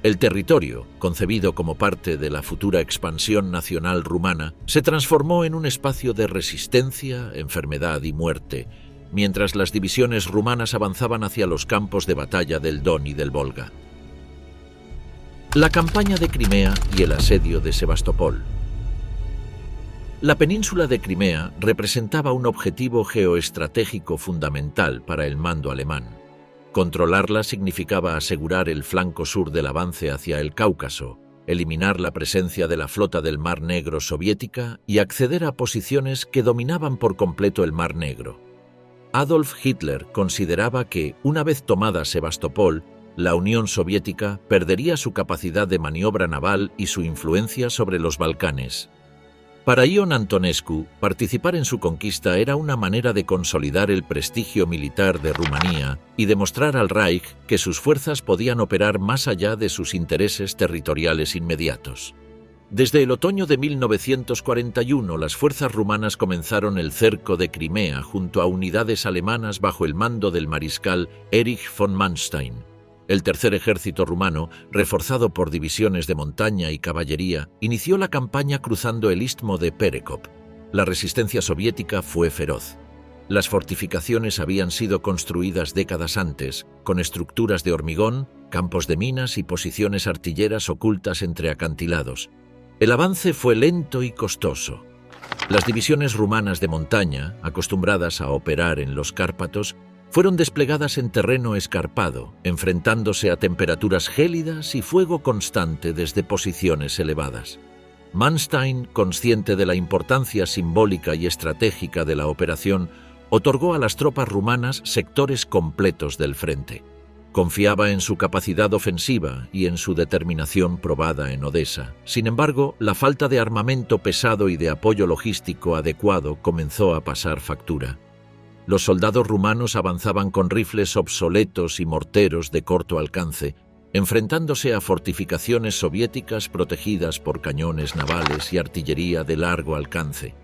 El territorio, concebido como parte de la futura expansión nacional rumana, se transformó en un espacio de resistencia, enfermedad y muerte, mientras las divisiones rumanas avanzaban hacia los campos de batalla del Don y del Volga. La campaña de Crimea y el asedio de Sebastopol. La península de Crimea representaba un objetivo geoestratégico fundamental para el mando alemán. Controlarla significaba asegurar el flanco sur del avance hacia el Cáucaso, eliminar la presencia de la flota del Mar Negro soviética y acceder a posiciones que dominaban por completo el Mar Negro. Adolf Hitler consideraba que, una vez tomada Sebastopol, la Unión Soviética perdería su capacidad de maniobra naval y su influencia sobre los Balcanes. Para Ion Antonescu, participar en su conquista era una manera de consolidar el prestigio militar de Rumanía y demostrar al Reich que sus fuerzas podían operar más allá de sus intereses territoriales inmediatos. Desde el otoño de 1941, las fuerzas rumanas comenzaron el cerco de Crimea junto a unidades alemanas bajo el mando del mariscal Erich von Manstein. El tercer ejército rumano, reforzado por divisiones de montaña y caballería, inició la campaña cruzando el istmo de Perekop. La resistencia soviética fue feroz. Las fortificaciones habían sido construidas décadas antes, con estructuras de hormigón, campos de minas y posiciones artilleras ocultas entre acantilados. El avance fue lento y costoso. Las divisiones rumanas de montaña, acostumbradas a operar en los Cárpatos, fueron desplegadas en terreno escarpado, enfrentándose a temperaturas gélidas y fuego constante desde posiciones elevadas. Manstein, consciente de la importancia simbólica y estratégica de la operación, otorgó a las tropas rumanas sectores completos del frente. Confiaba en su capacidad ofensiva y en su determinación probada en Odesa. Sin embargo, la falta de armamento pesado y de apoyo logístico adecuado comenzó a pasar factura. Los soldados rumanos avanzaban con rifles obsoletos y morteros de corto alcance, enfrentándose a fortificaciones soviéticas protegidas por cañones navales y artillería de largo alcance.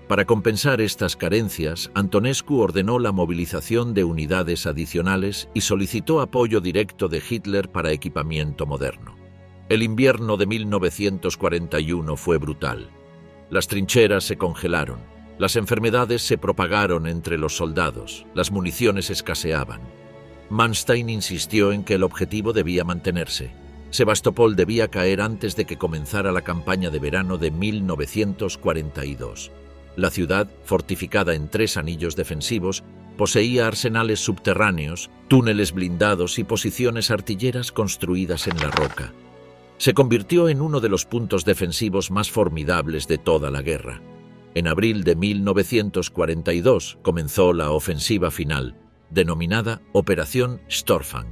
Para compensar estas carencias, Antonescu ordenó la movilización de unidades adicionales y solicitó apoyo directo de Hitler para equipamiento moderno. El invierno de 1941 fue brutal. Las trincheras se congelaron. Las enfermedades se propagaron entre los soldados, las municiones escaseaban. Manstein insistió en que el objetivo debía mantenerse. Sebastopol debía caer antes de que comenzara la campaña de verano de 1942. La ciudad, fortificada en 3 anillos defensivos, poseía arsenales subterráneos, túneles blindados y posiciones artilleras construidas en la roca. Se convirtió en uno de los puntos defensivos más formidables de toda la guerra. En abril de 1942 comenzó la ofensiva final, denominada Operación Storfang.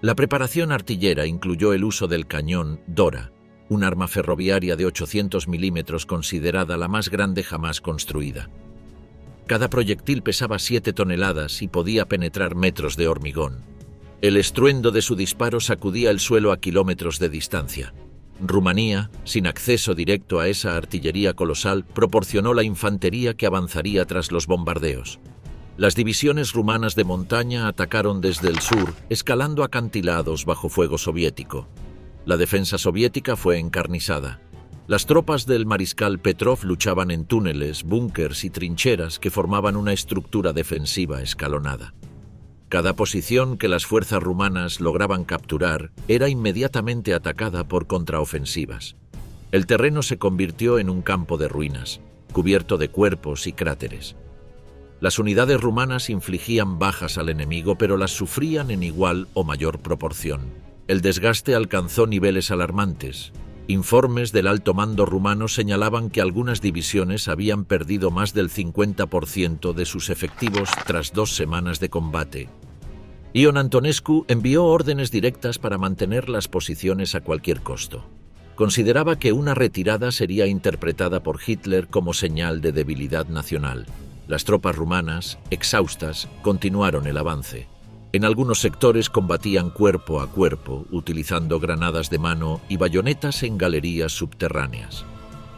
La preparación artillera incluyó el uso del cañón Dora, un arma ferroviaria de 800 milímetros considerada la más grande jamás construida. Cada proyectil pesaba 7 toneladas y podía penetrar metros de hormigón. El estruendo de su disparo sacudía el suelo a kilómetros de distancia. Rumanía, sin acceso directo a esa artillería colosal, proporcionó la infantería que avanzaría tras los bombardeos. Las divisiones rumanas de montaña atacaron desde el sur, escalando acantilados bajo fuego soviético. La defensa soviética fue encarnizada. Las tropas del mariscal Petrov luchaban en túneles, búnkers y trincheras que formaban una estructura defensiva escalonada. Cada posición que las fuerzas rumanas lograban capturar era inmediatamente atacada por contraofensivas. El terreno se convirtió en un campo de ruinas, cubierto de cuerpos y cráteres. Las unidades rumanas infligían bajas al enemigo, pero las sufrían en igual o mayor proporción. El desgaste alcanzó niveles alarmantes. Informes del alto mando rumano señalaban que algunas divisiones habían perdido más del 50% de sus efectivos tras 2 semanas de combate. Ion Antonescu envió órdenes directas para mantener las posiciones a cualquier costo. Consideraba que una retirada sería interpretada por Hitler como señal de debilidad nacional. Las tropas rumanas, exhaustas, continuaron el avance. En algunos sectores combatían cuerpo a cuerpo, utilizando granadas de mano y bayonetas en galerías subterráneas.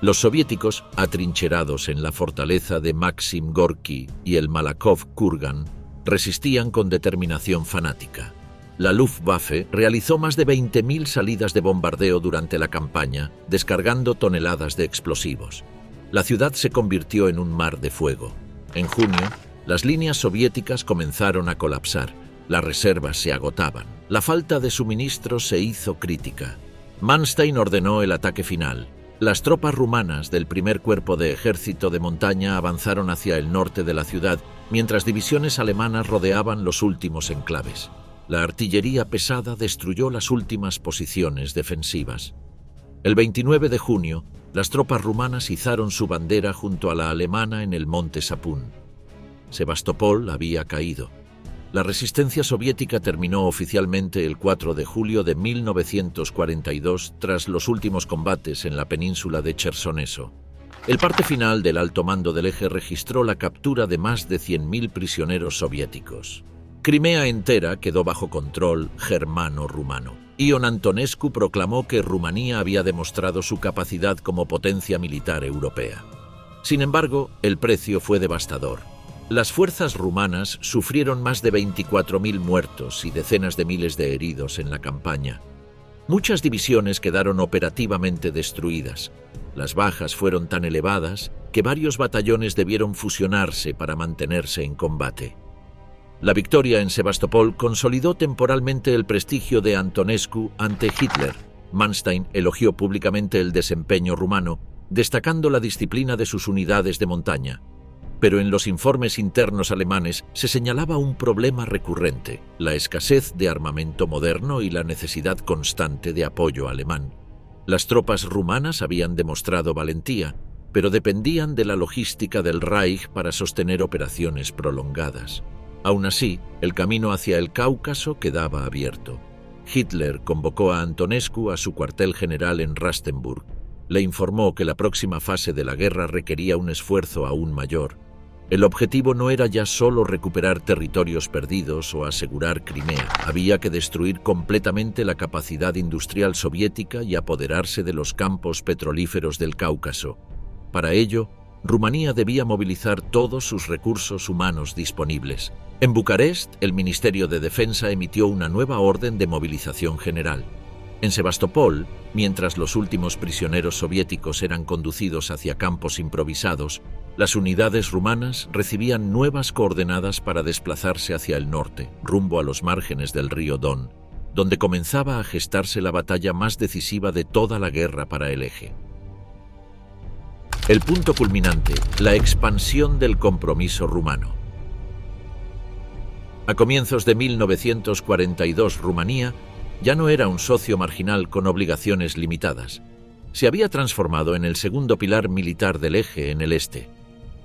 Los soviéticos, atrincherados en la fortaleza de Maxim Gorki y el Malakhov Kurgan, resistían con determinación fanática. La Luftwaffe realizó más de 20.000 salidas de bombardeo durante la campaña, descargando toneladas de explosivos. La ciudad se convirtió en un mar de fuego. En junio, las líneas soviéticas comenzaron a colapsar. Las reservas se agotaban. La falta de suministros se hizo crítica. Manstein ordenó el ataque final. Las tropas rumanas del primer cuerpo de ejército de montaña avanzaron hacia el norte de la ciudad, mientras divisiones alemanas rodeaban los últimos enclaves. La artillería pesada destruyó las últimas posiciones defensivas. El 29 de junio, las tropas rumanas izaron su bandera junto a la alemana en el monte Sapun. Sebastopol había caído. La resistencia soviética terminó oficialmente el 4 de julio de 1942 tras los últimos combates en la península de Chersoneso. El parte final del alto mando del eje registró la captura de más de 100.000 prisioneros soviéticos. Crimea entera quedó bajo control germano-rumano. Ion Antonescu proclamó que Rumanía había demostrado su capacidad como potencia militar europea. Sin embargo, el precio fue devastador. Las fuerzas rumanas sufrieron más de 24.000 muertos y decenas de miles de heridos en la campaña. Muchas divisiones quedaron operativamente destruidas. Las bajas fueron tan elevadas que varios batallones debieron fusionarse para mantenerse en combate. La victoria en Sebastopol consolidó temporalmente el prestigio de Antonescu ante Hitler. Manstein elogió públicamente el desempeño rumano, destacando la disciplina de sus unidades de montaña. Pero en los informes internos alemanes se señalaba un problema recurrente: la escasez de armamento moderno y la necesidad constante de apoyo alemán. Las tropas rumanas habían demostrado valentía, pero dependían de la logística del Reich para sostener operaciones prolongadas. Aún así, el camino hacia el Cáucaso quedaba abierto. Hitler convocó a Antonescu a su cuartel general en Rastenburg. Le informó que la próxima fase de la guerra requería un esfuerzo aún mayor. El objetivo no era ya solo recuperar territorios perdidos o asegurar Crimea. Había que destruir completamente la capacidad industrial soviética y apoderarse de los campos petrolíferos del Cáucaso. Para ello, Rumanía debía movilizar todos sus recursos humanos disponibles. En Bucarest, el Ministerio de Defensa emitió una nueva orden de movilización general. En Sebastopol, mientras los últimos prisioneros soviéticos eran conducidos hacia campos improvisados, las unidades rumanas recibían nuevas coordenadas para desplazarse hacia el norte, rumbo a los márgenes del río Don, donde comenzaba a gestarse la batalla más decisiva de toda la guerra para el eje. El punto culminante: la expansión del compromiso rumano. A comienzos de 1942, Rumanía ya no era un socio marginal con obligaciones limitadas. Se había transformado en el segundo pilar militar del eje en el este.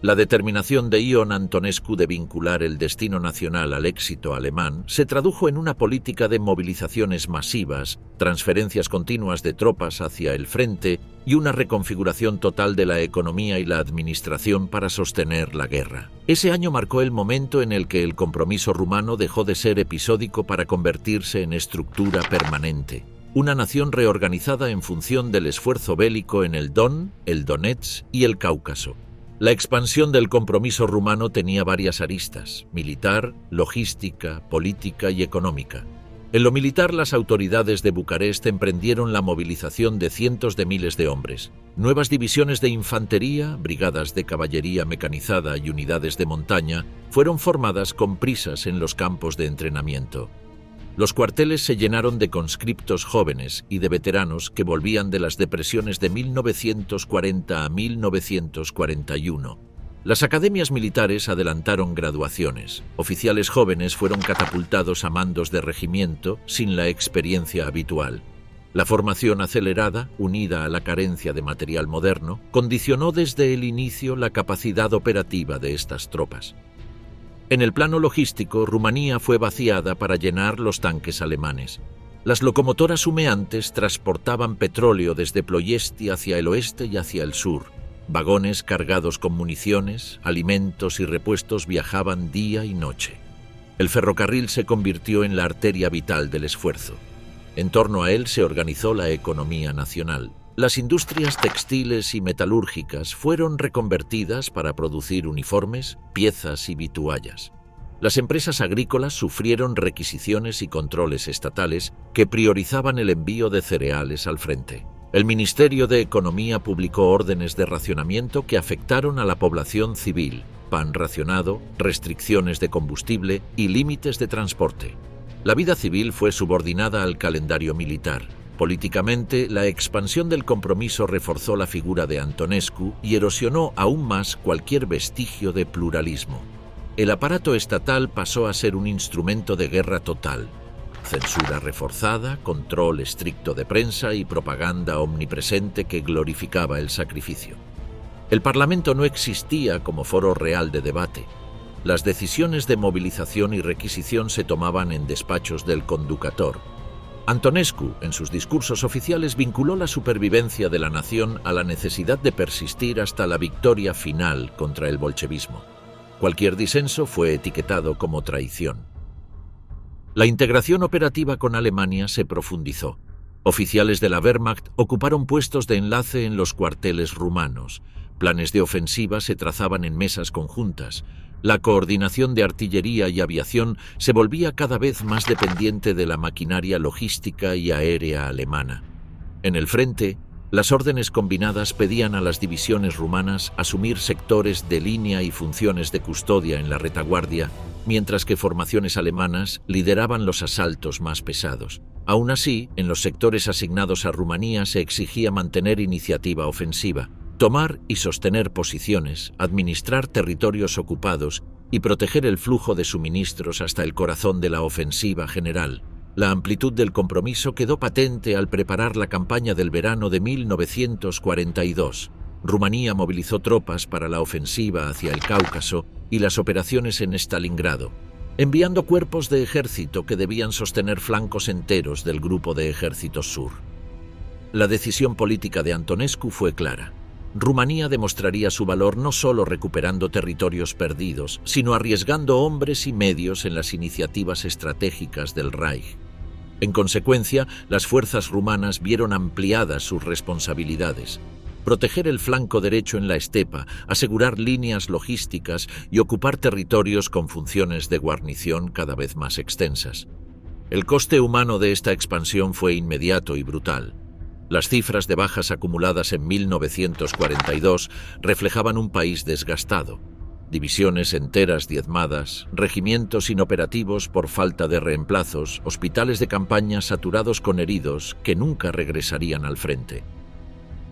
La determinación de Ion Antonescu de vincular el destino nacional al éxito alemán se tradujo en una política de movilizaciones masivas, transferencias continuas de tropas hacia el frente y una reconfiguración total de la economía y la administración para sostener la guerra. Ese año marcó el momento en el que el compromiso rumano dejó de ser episódico para convertirse en estructura permanente. Una nación reorganizada en función del esfuerzo bélico en el Don, el Donetsk y el Cáucaso. La expansión del compromiso rumano tenía varias aristas: militar, logística, política y económica. En lo militar, las autoridades de Bucarest emprendieron la movilización de cientos de miles de hombres. Nuevas divisiones de infantería, brigadas de caballería mecanizada y unidades de montaña fueron formadas con prisas en los campos de entrenamiento. Los cuarteles se llenaron de conscriptos jóvenes y de veteranos que volvían de las depresiones de 1940 a 1941. Las academias militares adelantaron graduaciones. Oficiales jóvenes fueron catapultados a mandos de regimiento sin la experiencia habitual. La formación acelerada, unida a la carencia de material moderno, condicionó desde el inicio la capacidad operativa de estas tropas. En el plano logístico, Rumanía fue vaciada para llenar los tanques alemanes. Las locomotoras humeantes transportaban petróleo desde Ploiesti hacia el oeste y hacia el sur. Vagones cargados con municiones, alimentos y repuestos viajaban día y noche. El ferrocarril se convirtió en la arteria vital del esfuerzo. En torno a él se organizó la economía nacional. Las industrias textiles y metalúrgicas fueron reconvertidas para producir uniformes, piezas y vituallas. Las empresas agrícolas sufrieron requisiciones y controles estatales que priorizaban el envío de cereales al frente. El Ministerio de Economía publicó órdenes de racionamiento que afectaron a la población civil: pan racionado, restricciones de combustible y límites de transporte. La vida civil fue subordinada al calendario militar. Políticamente, la expansión del compromiso reforzó la figura de Antonescu y erosionó aún más cualquier vestigio de pluralismo. El aparato estatal pasó a ser un instrumento de guerra total. Censura reforzada, control estricto de prensa y propaganda omnipresente que glorificaba el sacrificio. El Parlamento no existía como foro real de debate. Las decisiones de movilización y requisición se tomaban en despachos del conductor. Antonescu, en sus discursos oficiales, vinculó la supervivencia de la nación a la necesidad de persistir hasta la victoria final contra el bolchevismo. Cualquier disenso fue etiquetado como traición. La integración operativa con Alemania se profundizó. Oficiales de la Wehrmacht ocuparon puestos de enlace en los cuarteles rumanos. Planes de ofensiva se trazaban en mesas conjuntas. La coordinación de artillería y aviación se volvía cada vez más dependiente de la maquinaria logística y aérea alemana. En el frente, las órdenes combinadas pedían a las divisiones rumanas asumir sectores de línea y funciones de custodia en la retaguardia, mientras que formaciones alemanas lideraban los asaltos más pesados. Aún así, en los sectores asignados a Rumanía se exigía mantener iniciativa ofensiva, tomar y sostener posiciones, administrar territorios ocupados y proteger el flujo de suministros hasta el corazón de la ofensiva general. La amplitud del compromiso quedó patente al preparar la campaña del verano de 1942. Rumanía movilizó tropas para la ofensiva hacia el Cáucaso y las operaciones en Stalingrado, enviando cuerpos de ejército que debían sostener flancos enteros del Grupo de Ejércitos Sur. La decisión política de Antonescu fue clara. Rumanía demostraría su valor no solo recuperando territorios perdidos, sino arriesgando hombres y medios en las iniciativas estratégicas del Reich. En consecuencia, las fuerzas rumanas vieron ampliadas sus responsabilidades. Proteger el flanco derecho en la estepa, asegurar líneas logísticas y ocupar territorios con funciones de guarnición cada vez más extensas. El coste humano de esta expansión fue inmediato y brutal. Las cifras de bajas acumuladas en 1942 reflejaban un país desgastado. Divisiones enteras diezmadas, regimientos inoperativos por falta de reemplazos, hospitales de campaña saturados con heridos que nunca regresarían al frente.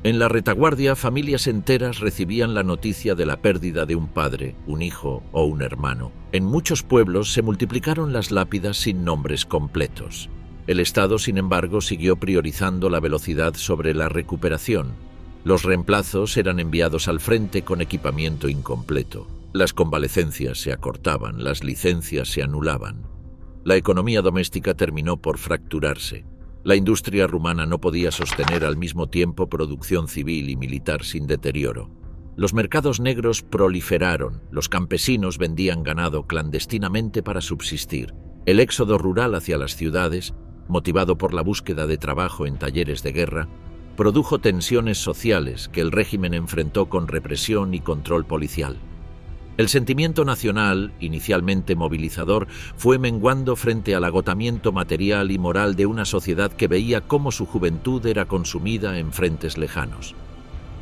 En la retaguardia, familias enteras recibían la noticia de la pérdida de un padre, un hijo o un hermano. En muchos pueblos se multiplicaron las lápidas sin nombres completos. El Estado, sin embargo, siguió priorizando la velocidad sobre la recuperación. Los reemplazos eran enviados al frente con equipamiento incompleto. Las convalecencias se acortaban, las licencias se anulaban. La economía doméstica terminó por fracturarse. La industria rumana no podía sostener al mismo tiempo producción civil y militar sin deterioro. Los mercados negros proliferaron, los campesinos vendían ganado clandestinamente para subsistir. El éxodo rural hacia las ciudades, motivado por la búsqueda de trabajo en talleres de guerra, produjo tensiones sociales que el régimen enfrentó con represión y control policial. El sentimiento nacional, inicialmente movilizador, fue menguando frente al agotamiento material y moral de una sociedad que veía cómo su juventud era consumida en frentes lejanos.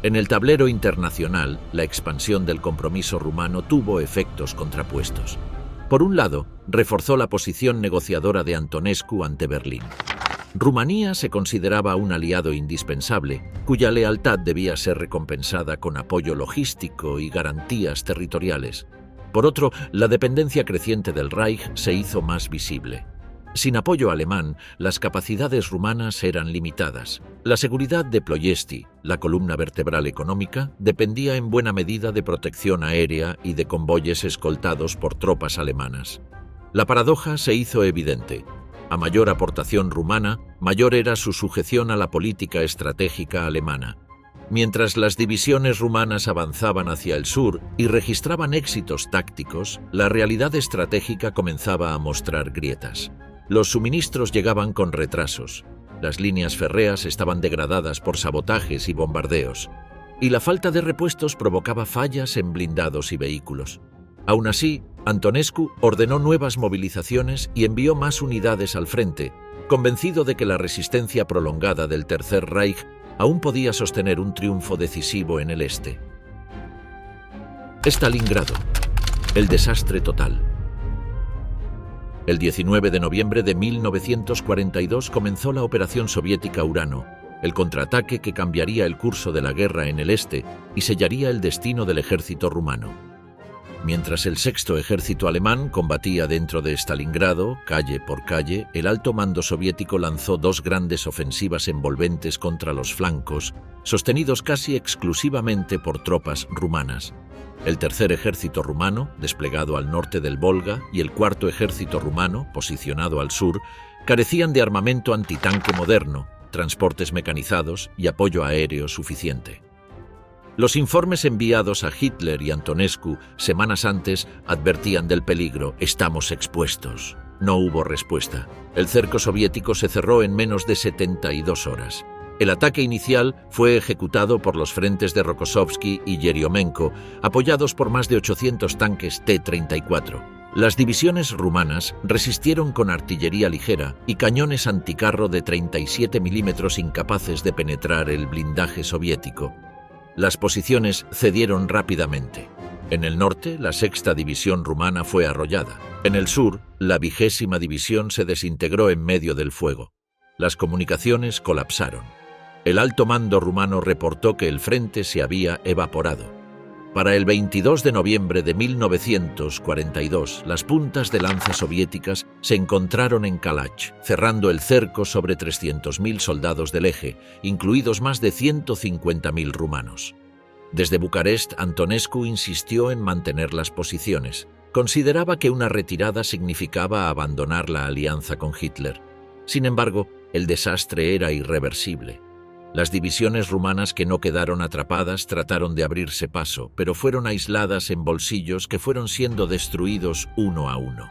En el tablero internacional, la expansión del compromiso rumano tuvo efectos contrapuestos. Por un lado, reforzó la posición negociadora de Antonescu ante Berlín. Rumanía se consideraba un aliado indispensable, cuya lealtad debía ser recompensada con apoyo logístico y garantías territoriales. Por otro, la dependencia creciente del Reich se hizo más visible. Sin apoyo alemán, las capacidades rumanas eran limitadas. La seguridad de Ploiesti, la columna vertebral económica, dependía en buena medida de protección aérea y de convoyes escoltados por tropas alemanas. La paradoja se hizo evidente. A mayor aportación rumana, mayor era su sujeción a la política estratégica alemana. Mientras las divisiones rumanas avanzaban hacia el sur y registraban éxitos tácticos, la realidad estratégica comenzaba a mostrar grietas. Los suministros llegaban con retrasos, las líneas férreas estaban degradadas por sabotajes y bombardeos, y la falta de repuestos provocaba fallas en blindados y vehículos. Aún así, Antonescu ordenó nuevas movilizaciones y envió más unidades al frente, convencido de que la resistencia prolongada del Tercer Reich aún podía sostener un triunfo decisivo en el este. Stalingrado. El desastre total. El 19 de noviembre de 1942 comenzó la Operación Soviética Urano, el contraataque que cambiaría el curso de la guerra en el este y sellaría el destino del ejército rumano. Mientras el sexto ejército alemán combatía dentro de Stalingrado, calle por calle, el alto mando soviético lanzó dos grandes ofensivas envolventes contra los flancos, sostenidos casi exclusivamente por tropas rumanas. El tercer ejército rumano, desplegado al norte del Volga, y el cuarto ejército rumano, posicionado al sur, carecían de armamento antitanque moderno, transportes mecanizados y apoyo aéreo suficiente. Los informes enviados a Hitler y Antonescu semanas antes advertían del peligro. «Estamos expuestos». No hubo respuesta. El cerco soviético se cerró en menos de 72 horas. El ataque inicial fue ejecutado por los frentes de Rokossovski y Yeryomenko, apoyados por más de 800 tanques T-34. Las divisiones rumanas resistieron con artillería ligera y cañones anticarro de 37 milímetros incapaces de penetrar el blindaje soviético. Las posiciones cedieron rápidamente. En el norte, la sexta división rumana fue arrollada. En el sur, la 20ª división se desintegró en medio del fuego. Las comunicaciones colapsaron. El alto mando rumano reportó que el frente se había evaporado. Para el 22 de noviembre de 1942, las puntas de lanza soviéticas se encontraron en Kalach, cerrando el cerco sobre 300.000 soldados del eje, incluidos más de 150.000 rumanos. Desde Bucarest, Antonescu insistió en mantener las posiciones. Consideraba que una retirada significaba abandonar la alianza con Hitler. Sin embargo, el desastre era irreversible. Las divisiones rumanas que no quedaron atrapadas trataron de abrirse paso, pero fueron aisladas en bolsillos que fueron siendo destruidos uno a uno.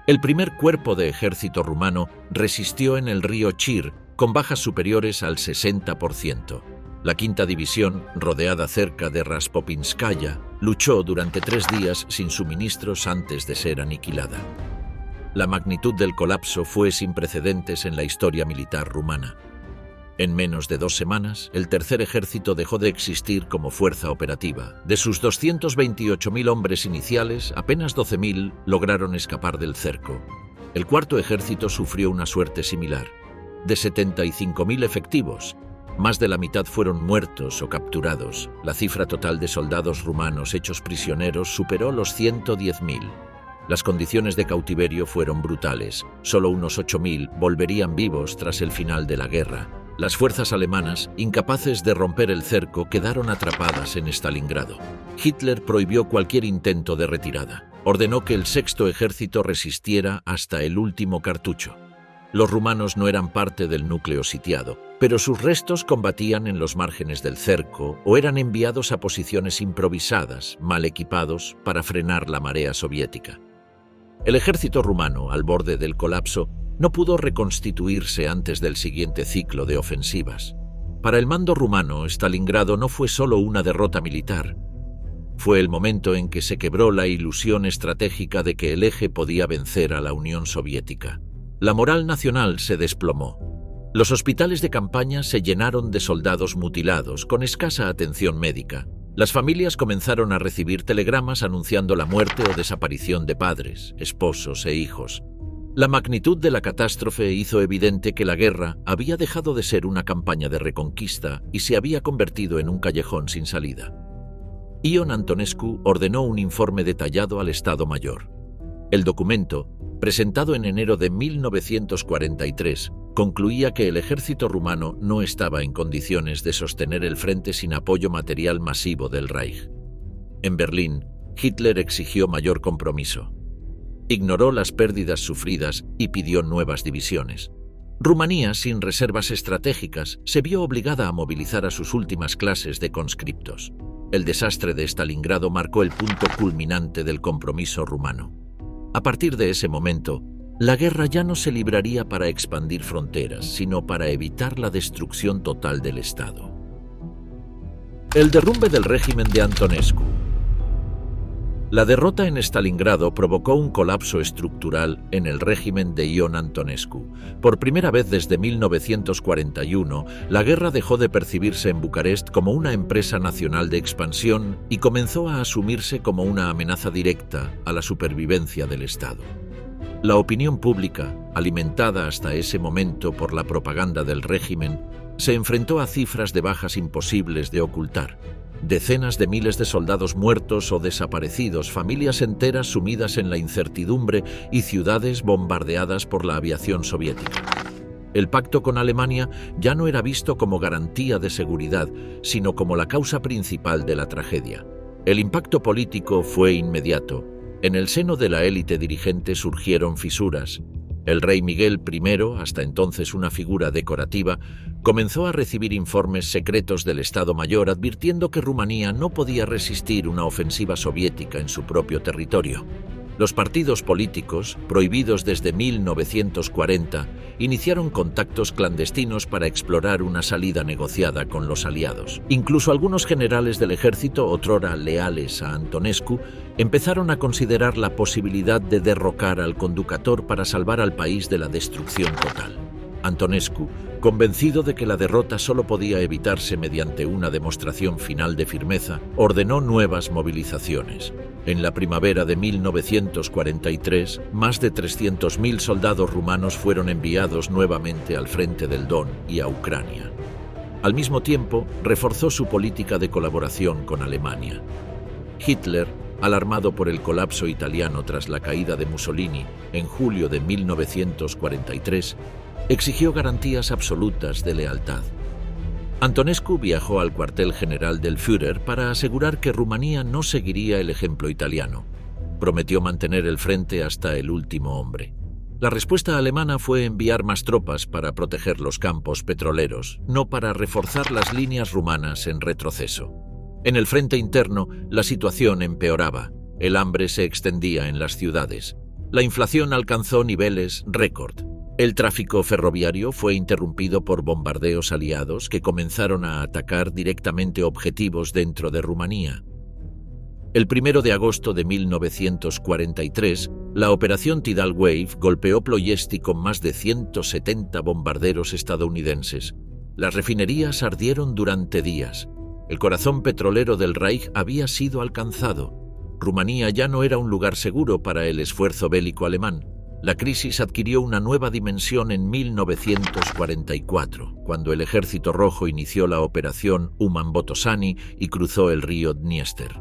El primer cuerpo de ejército rumano resistió en el río Chir, con bajas superiores al 60%. La quinta división, rodeada cerca de Raspopinskaya, luchó durante 3 días sin suministros antes de ser aniquilada. La magnitud del colapso fue sin precedentes en la historia militar rumana. En menos de 2 semanas, el tercer ejército dejó de existir como fuerza operativa. De sus 228.000 hombres iniciales, apenas 12.000 lograron escapar del cerco. El cuarto ejército sufrió una suerte similar. De 75.000 efectivos, más de la mitad fueron muertos o capturados. La cifra total de soldados rumanos hechos prisioneros superó los 110.000. Las condiciones de cautiverio fueron brutales. Solo unos 8.000 volverían vivos tras el final de la guerra. Las fuerzas alemanas, incapaces de romper el cerco, quedaron atrapadas en Stalingrado. Hitler prohibió cualquier intento de retirada. Ordenó que el sexto ejército resistiera hasta el último cartucho. Los rumanos no eran parte del núcleo sitiado, pero sus restos combatían en los márgenes del cerco o eran enviados a posiciones improvisadas, mal equipados, para frenar la marea soviética. El ejército rumano, al borde del colapso, no pudo reconstituirse antes del siguiente ciclo de ofensivas. Para el mando rumano, Stalingrado no fue solo una derrota militar. Fue el momento en que se quebró la ilusión estratégica de que el eje podía vencer a la Unión Soviética. La moral nacional se desplomó. Los hospitales de campaña se llenaron de soldados mutilados, con escasa atención médica. Las familias comenzaron a recibir telegramas anunciando la muerte o desaparición de padres, esposos e hijos. La magnitud de la catástrofe hizo evidente que la guerra había dejado de ser una campaña de reconquista y se había convertido en un callejón sin salida. Ion Antonescu ordenó un informe detallado al Estado Mayor. El documento, presentado en enero de 1943, concluía que el ejército rumano no estaba en condiciones de sostener el frente sin apoyo material masivo del Reich. En Berlín, Hitler exigió mayor compromiso. Ignoró las pérdidas sufridas y pidió nuevas divisiones. Rumanía, sin reservas estratégicas, se vio obligada a movilizar a sus últimas clases de conscriptos. El desastre de Stalingrado marcó el punto culminante del compromiso rumano. A partir de ese momento, la guerra ya no se libraría para expandir fronteras, sino para evitar la destrucción total del Estado. El derrumbe del régimen de Antonescu. La derrota en Stalingrado provocó un colapso estructural en el régimen de Ion Antonescu. Por primera vez desde 1941, la guerra dejó de percibirse en Bucarest como una empresa nacional de expansión y comenzó a asumirse como una amenaza directa a la supervivencia del Estado. La opinión pública, alimentada hasta ese momento por la propaganda del régimen, se enfrentó a cifras de bajas imposibles de ocultar. Decenas de miles de soldados muertos o desaparecidos, familias enteras sumidas en la incertidumbre y ciudades bombardeadas por la aviación soviética. El pacto con Alemania ya no era visto como garantía de seguridad, sino como la causa principal de la tragedia. El impacto político fue inmediato. En el seno de la élite dirigente surgieron fisuras. El rey Miguel I, hasta entonces una figura decorativa, comenzó a recibir informes secretos del Estado Mayor advirtiendo que Rumanía no podía resistir una ofensiva soviética en su propio territorio. Los partidos políticos, prohibidos desde 1940, iniciaron contactos clandestinos para explorar una salida negociada con los aliados. Incluso algunos generales del ejército, otrora leales a Antonescu, empezaron a considerar la posibilidad de derrocar al conductor para salvar al país de la destrucción total. Antonescu, convencido de que la derrota solo podía evitarse mediante una demostración final de firmeza, ordenó nuevas movilizaciones. En la primavera de 1943, más de 300.000 soldados rumanos fueron enviados nuevamente al frente del Don y a Ucrania. Al mismo tiempo, reforzó su política de colaboración con Alemania. Hitler, alarmado por el colapso italiano tras la caída de Mussolini en julio de 1943, exigió garantías absolutas de lealtad. Antonescu viajó al cuartel general del Führer para asegurar que Rumanía no seguiría el ejemplo italiano. Prometió mantener el frente hasta el último hombre. La respuesta alemana fue enviar más tropas para proteger los campos petroleros, no para reforzar las líneas rumanas en retroceso. En el frente interno, la situación empeoraba. El hambre se extendía en las ciudades. La inflación alcanzó niveles récord. El tráfico ferroviario fue interrumpido por bombardeos aliados que comenzaron a atacar directamente objetivos dentro de Rumanía. El 1 de agosto de 1943, la operación Tidal Wave golpeó Ploiesti con más de 170 bombarderos estadounidenses. Las refinerías ardieron durante días. El corazón petrolero del Reich había sido alcanzado. Rumanía ya no era un lugar seguro para el esfuerzo bélico alemán. La crisis adquirió una nueva dimensión en 1944, cuando el Ejército Rojo inició la operación Uman-Botosani y cruzó el río Dniester.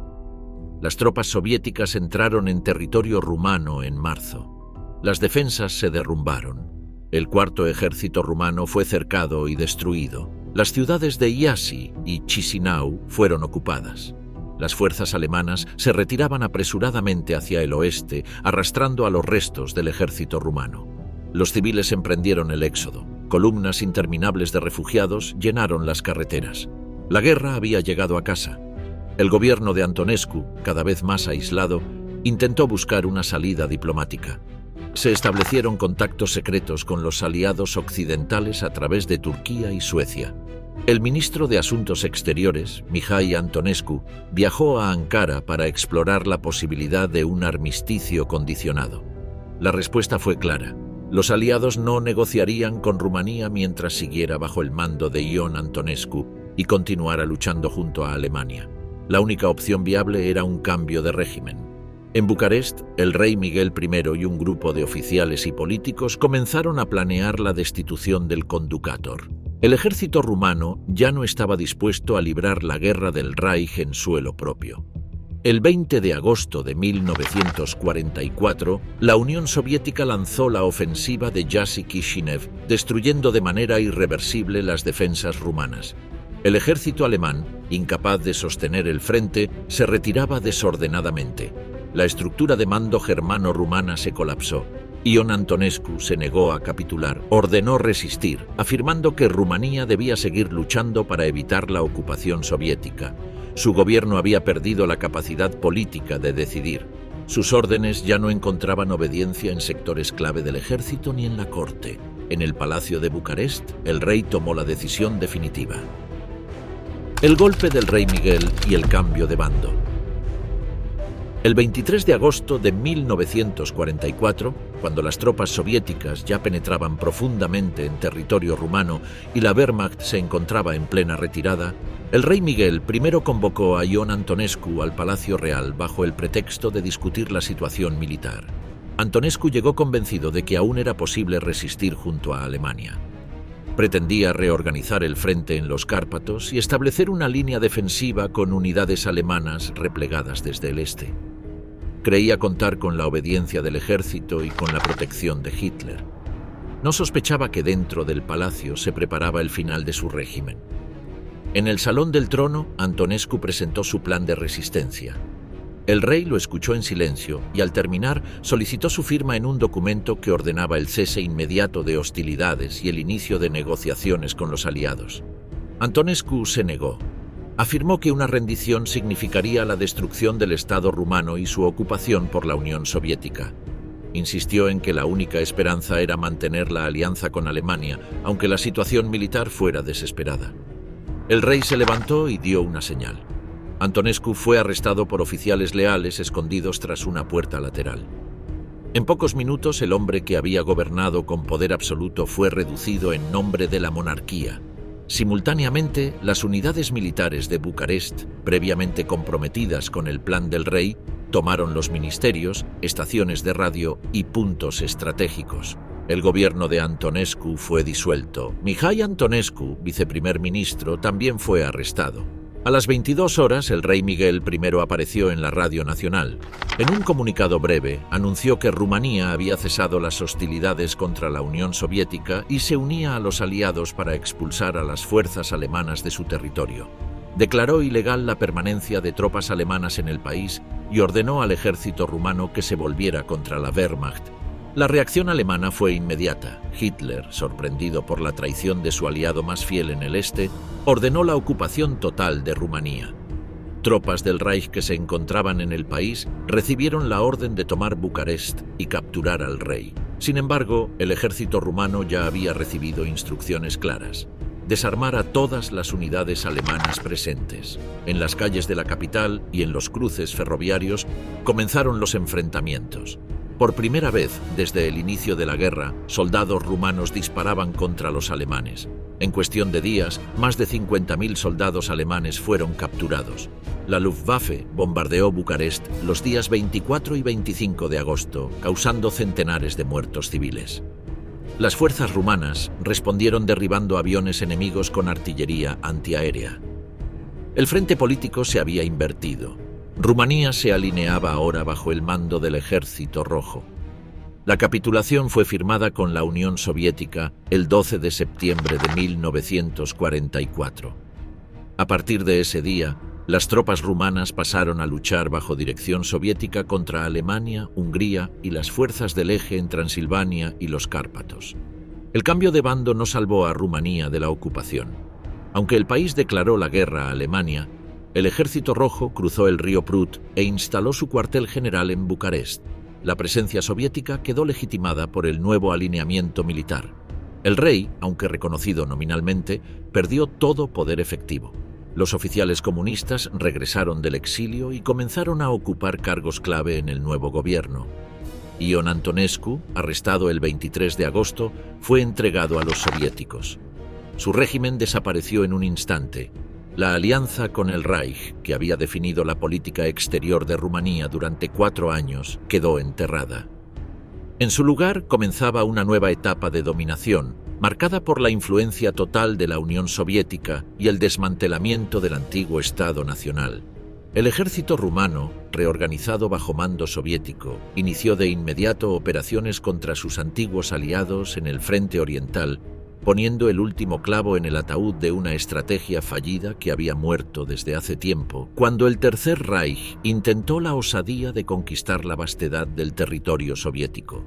Las tropas soviéticas entraron en territorio rumano en marzo. Las defensas se derrumbaron. El cuarto ejército rumano fue cercado y destruido. Las ciudades de Iași y Chisinau fueron ocupadas. Las fuerzas alemanas se retiraban apresuradamente hacia el oeste, arrastrando a los restos del ejército rumano. Los civiles emprendieron el éxodo. Columnas interminables de refugiados llenaron las carreteras. La guerra había llegado a casa. El gobierno de Antonescu, cada vez más aislado, intentó buscar una salida diplomática. Se establecieron contactos secretos con los aliados occidentales a través de Turquía y Suecia. El ministro de Asuntos Exteriores, Mihai Antonescu, viajó a Ankara para explorar la posibilidad de un armisticio condicionado. La respuesta fue clara. Los aliados no negociarían con Rumanía mientras siguiera bajo el mando de Ion Antonescu y continuara luchando junto a Alemania. La única opción viable era un cambio de régimen. En Bucarest, el rey Miguel I y un grupo de oficiales y políticos comenzaron a planear la destitución del conductor. El ejército rumano ya no estaba dispuesto a librar la guerra del Reich en suelo propio. El 20 de agosto de 1944, la Unión Soviética lanzó la ofensiva de Jassy-Kishinev, destruyendo de manera irreversible las defensas rumanas. El ejército alemán, incapaz de sostener el frente, se retiraba desordenadamente. La estructura de mando germano-rumana se colapsó. Ion Antonescu se negó a capitular, ordenó resistir, afirmando que Rumanía debía seguir luchando para evitar la ocupación soviética. Su gobierno había perdido la capacidad política de decidir. Sus órdenes ya no encontraban obediencia en sectores clave del ejército ni en la corte. En el Palacio de Bucarest, el rey tomó la decisión definitiva. El golpe del rey Miguel y el cambio de bando. El 23 de agosto de 1944, cuando las tropas soviéticas ya penetraban profundamente en territorio rumano y la Wehrmacht se encontraba en plena retirada, el rey Miguel primero convocó a Ion Antonescu al Palacio Real bajo el pretexto de discutir la situación militar. Antonescu llegó convencido de que aún era posible resistir junto a Alemania. Pretendía reorganizar el frente en los Cárpatos y establecer una línea defensiva con unidades alemanas replegadas desde el este. Creía contar con la obediencia del ejército y con la protección de Hitler. No sospechaba que dentro del palacio se preparaba el final de su régimen. En el Salón del Trono, Antonescu presentó su plan de resistencia. El rey lo escuchó en silencio y al terminar solicitó su firma en un documento que ordenaba el cese inmediato de hostilidades y el inicio de negociaciones con los aliados. Antonescu se negó. Afirmó que una rendición significaría la destrucción del Estado rumano y su ocupación por la Unión Soviética. Insistió en que la única esperanza era mantener la alianza con Alemania, aunque la situación militar fuera desesperada. El rey se levantó y dio una señal. Antonescu fue arrestado por oficiales leales escondidos tras una puerta lateral. En pocos minutos, el hombre que había gobernado con poder absoluto fue reducido en nombre de la monarquía. Simultáneamente, las unidades militares de Bucarest, previamente comprometidas con el plan del rey, tomaron los ministerios, estaciones de radio y puntos estratégicos. El gobierno de Antonescu fue disuelto. Mihai Antonescu, viceprimer ministro, también fue arrestado. A las 22 horas, el rey Miguel I apareció en la Radio Nacional. En un comunicado breve, anunció que Rumanía había cesado las hostilidades contra la Unión Soviética y se unía a los aliados para expulsar a las fuerzas alemanas de su territorio. Declaró ilegal la permanencia de tropas alemanas en el país y ordenó al ejército rumano que se volviera contra la Wehrmacht. La reacción alemana fue inmediata. Hitler, sorprendido por la traición de su aliado más fiel en el este, ordenó la ocupación total de Rumanía. Tropas del Reich que se encontraban en el país recibieron la orden de tomar Bucarest y capturar al rey. Sin embargo, el ejército rumano ya había recibido instrucciones claras: desarmar a todas las unidades alemanas presentes. En las calles de la capital y en los cruces ferroviarios comenzaron los enfrentamientos. Por primera vez desde el inicio de la guerra, soldados rumanos disparaban contra los alemanes. En cuestión de días, más de 50.000 soldados alemanes fueron capturados. La Luftwaffe bombardeó Bucarest los días 24 y 25 de agosto, causando centenares de muertos civiles. Las fuerzas rumanas respondieron derribando aviones enemigos con artillería antiaérea. El frente político se había invertido. Rumanía se alineaba ahora bajo el mando del Ejército Rojo. La capitulación fue firmada con la Unión Soviética el 12 de septiembre de 1944. A partir de ese día, las tropas rumanas pasaron a luchar bajo dirección soviética contra Alemania, Hungría y las fuerzas del Eje en Transilvania y los Cárpatos. El cambio de bando no salvó a Rumanía de la ocupación. Aunque el país declaró la guerra a Alemania, el Ejército Rojo cruzó el río Prut e instaló su cuartel general en Bucarest. La presencia soviética quedó legitimada por el nuevo alineamiento militar. El rey, aunque reconocido nominalmente, perdió todo poder efectivo. Los oficiales comunistas regresaron del exilio y comenzaron a ocupar cargos clave en el nuevo gobierno. Ion Antonescu, arrestado el 23 de agosto, fue entregado a los soviéticos. Su régimen desapareció en un instante. La alianza con el Reich, que había definido la política exterior de Rumanía durante 4 años, quedó enterrada. En su lugar comenzaba una nueva etapa de dominación, marcada por la influencia total de la Unión Soviética y el desmantelamiento del antiguo Estado nacional. El ejército rumano, reorganizado bajo mando soviético, inició de inmediato operaciones contra sus antiguos aliados en el frente oriental, poniendo el último clavo en el ataúd de una estrategia fallida que había muerto desde hace tiempo, cuando el Tercer Reich intentó la osadía de conquistar la vastedad del territorio soviético.